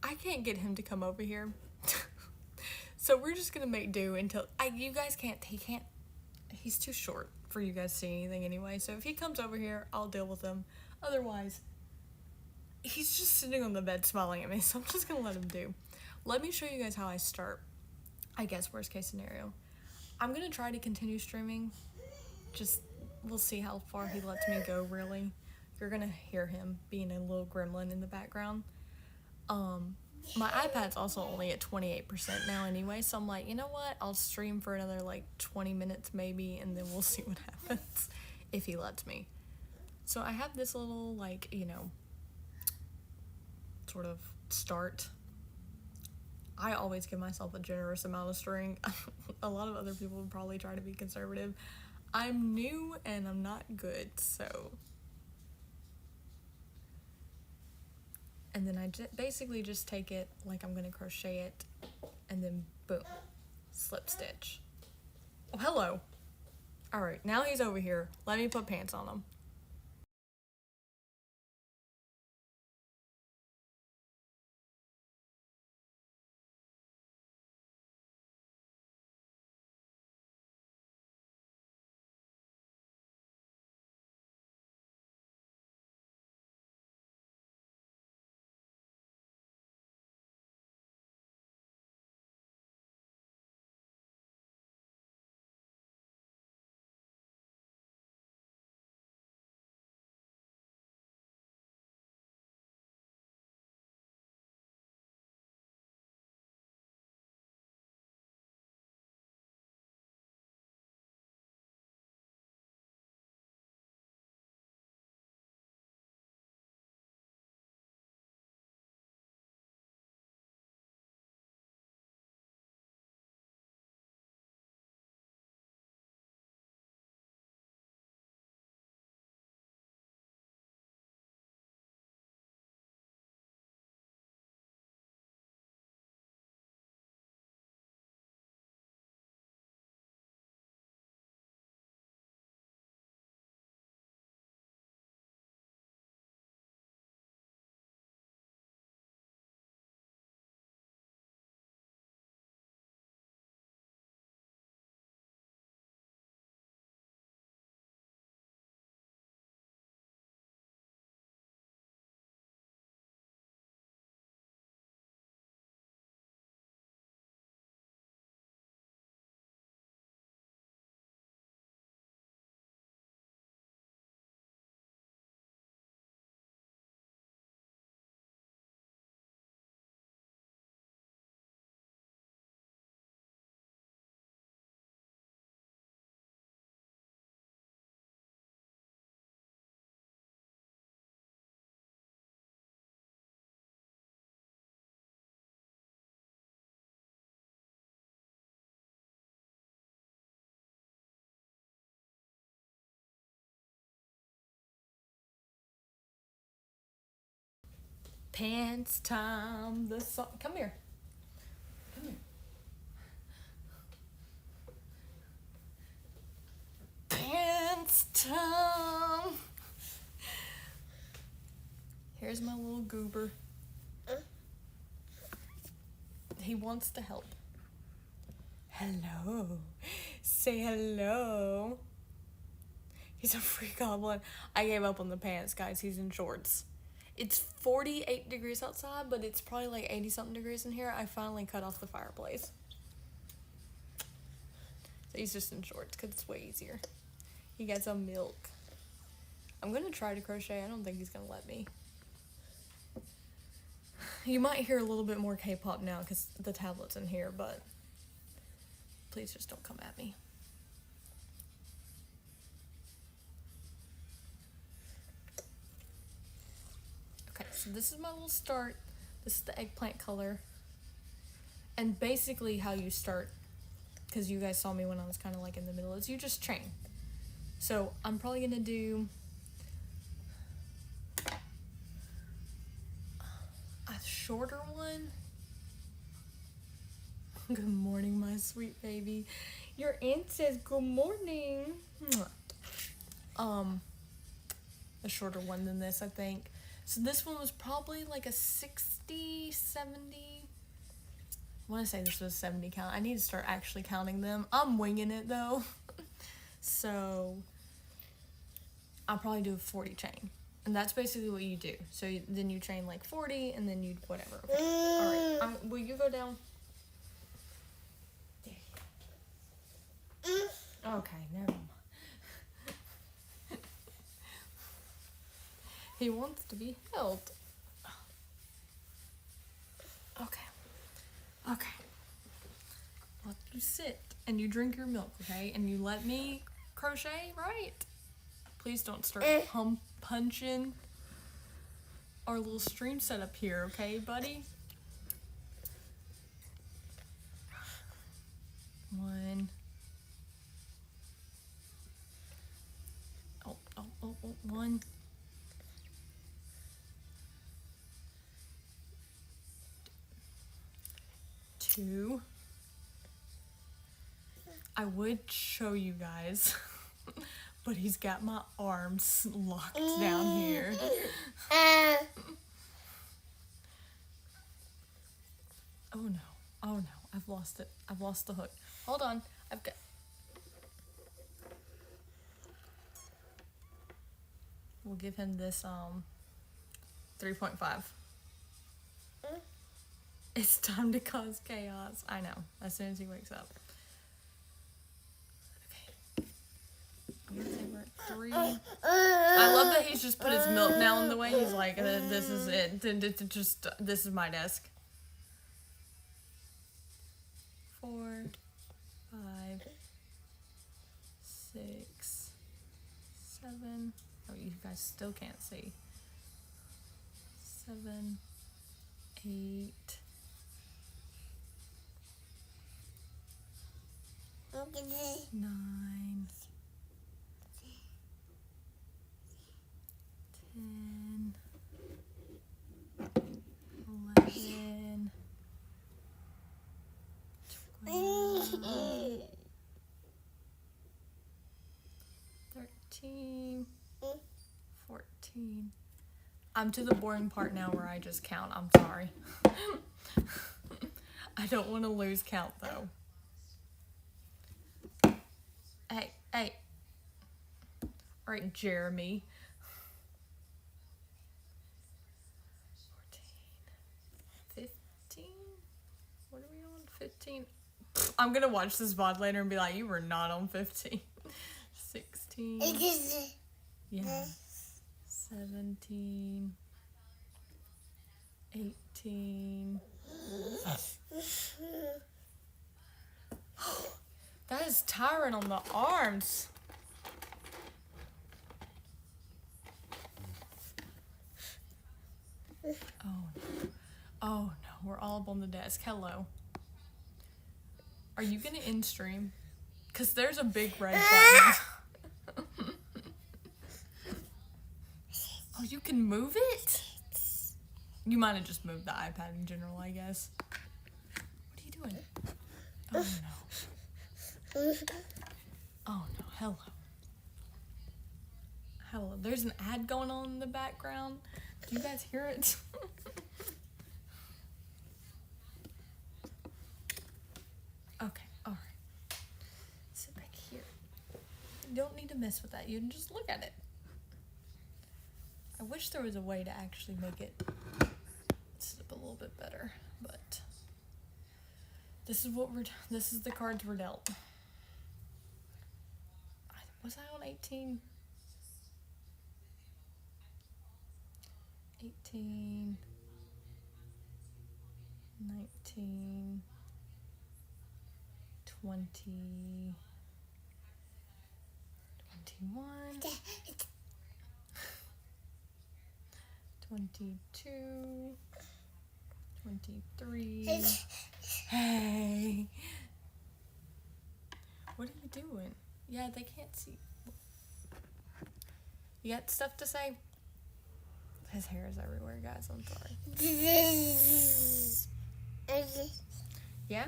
I can't get him to come over here. So we're just gonna make do until you guys can't. He's too short for you guys to see anything anyway. So if he comes over here, I'll deal with him. Otherwise, he's just sitting on the bed smiling at me. So I'm just gonna let him do. Let me show you guys how I start. I guess worst case scenario. I'm gonna try to continue streaming. Just we'll see how far he lets me go. Really, you're gonna hear him being a little gremlin in the background. My iPad's also only at 28% now anyway, so I'm like, you know what? I'll stream for another like 20 minutes maybe, and then we'll see what happens if he lets me. So I have this little, like, you know, sort of start. I always give myself a generous amount of string. A lot of other people would probably try to be conservative. I'm new and I'm not good, so. And then I basically just take it like I'm gonna crochet it, and then boom, slip stitch. Oh, hello. All right, now he's over here. Let me put pants on him. Pants time, the song. Come here. Come here. Pants time. Here's my little goober. He wants to help. Hello. Say hello. He's a free goblin. I gave up on the pants, guys. He's in shorts. It's 48 degrees outside, but it's probably like 80-something degrees in here. I finally cut off the fireplace. So he's just in shorts because it's way easier. He got some milk. I'm going to try to crochet. I don't think he's going to let me. You might hear a little bit more K-pop now because the tablet's in here, but please just don't come at me. Okay, so this is my little start. This is the eggplant color. And basically how you start, because you guys saw me when I was kind of like in the middle, is you just chain. So I'm probably going to do a shorter one. Good morning, my sweet baby. Your aunt says good morning. A shorter one than this, I think. So this one was probably like a 60, 70. I want to say this was 70 count. I need to start actually counting them. I'm winging it though. So I'll probably do a 40 chain. And that's basically what you do. So then you chain like 40 and then you whatever. Okay. All right. Will you go down? Okay, never mind. He wants to be held. Okay. Okay. Let you sit and you drink your milk, okay? And you let me crochet, right? Please don't start punching our little stream setup here, okay, buddy? 1. Oh, 1. 2. I would show you guys, but he's got my arms locked down here. Oh no, oh no, I've lost it. I've lost the hook. Hold on, I've got... We'll give him this 3.5. It's time to cause chaos. I know, as soon as he wakes up. Okay. I'm gonna say we're at 3. I love that he's just put his milk now in the way. He's like, this is it. This is my desk. 4, 5, 6, 7. Oh, you guys still can't see. 7, 8. 9, 10, 11, 12, 13, 14. I'm to the boring part now where I just count. I'm sorry. I don't want to lose count though. Hey. All right, Jeremy. 14, 15. What are we on? 15. I'm gonna watch this VOD later and be like, you were not on 15. 16. Yeah. 17. 18. That is tiring on the arms. Oh no. Oh no, we're all up on the desk. Hello. Are you gonna end stream? Cause there's a big red button. Oh, you can move it? You might have just moved the iPad in general, I guess. What are you doing? Oh no. Oh no, hello. Hello. There's an ad going on in the background. Do you guys hear it? Okay, alright. Sit back here. You don't need to mess with that. You can just look at it. I wish there was a way to actually make it sit up a little bit better, but this is the cards we're dealt. Was I on 18? 18, 19, 20, 21, 22, 23. Hey! What are you doing? Yeah, they can't see. You got stuff to say? His hair is everywhere, guys. I'm sorry. Yeah?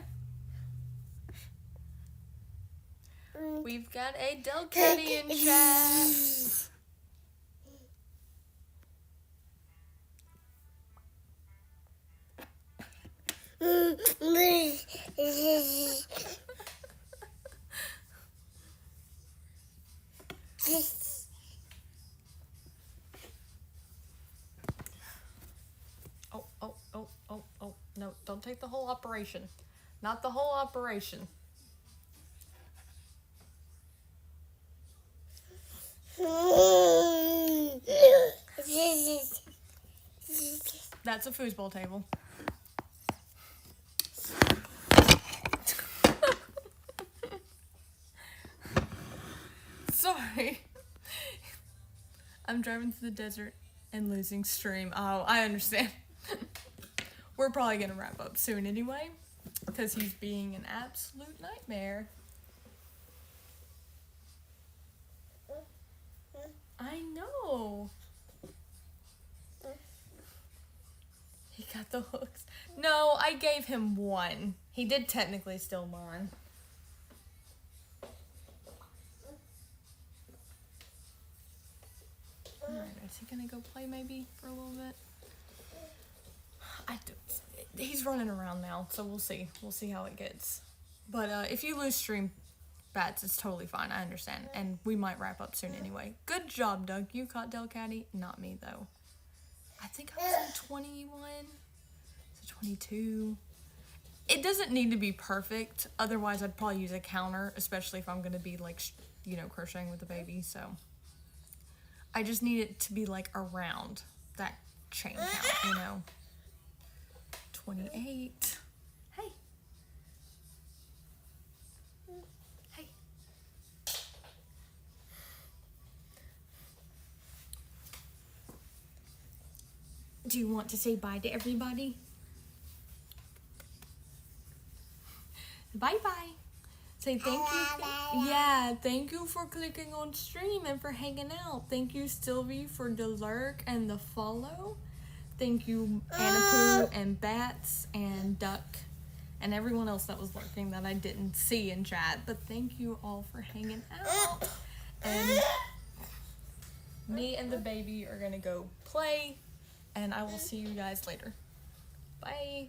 We've got a Delcatty in chat. Oh, no, don't take the whole operation. Not the whole operation. That's a foosball table. Sorry. I'm driving through the desert and losing stream. Oh, I understand. We're probably gonna wrap up soon anyway, because he's being an absolute nightmare. I know. He got the hooks. No, I gave him one. He did technically steal mine. Alright, is he gonna go play maybe for a little bit? He's running around now, so we'll see. We'll see how it gets. But if you lose stream bats, it's totally fine. I understand. And we might wrap up soon anyway. Good job, Doug. You caught Delcatty. Not me, though. I think I was on 21. So 22. It doesn't need to be perfect. Otherwise, I'd probably use a counter, especially if I'm going to be, like, you know, crocheting with the baby. So I just need it to be, like, around that chain count, you know. 28. Hey. Hey. Do you want to say bye to everybody? Bye-bye. Say thank you. Yeah, thank you for clicking on stream and for hanging out. Thank you, Sylvie, for the lurk and the follow. Thank you, Anapoo and Bats and Duck and everyone else that was lurking that I didn't see in chat. But thank you all for hanging out. And me and the baby are going to go play. And I will see you guys later. Bye.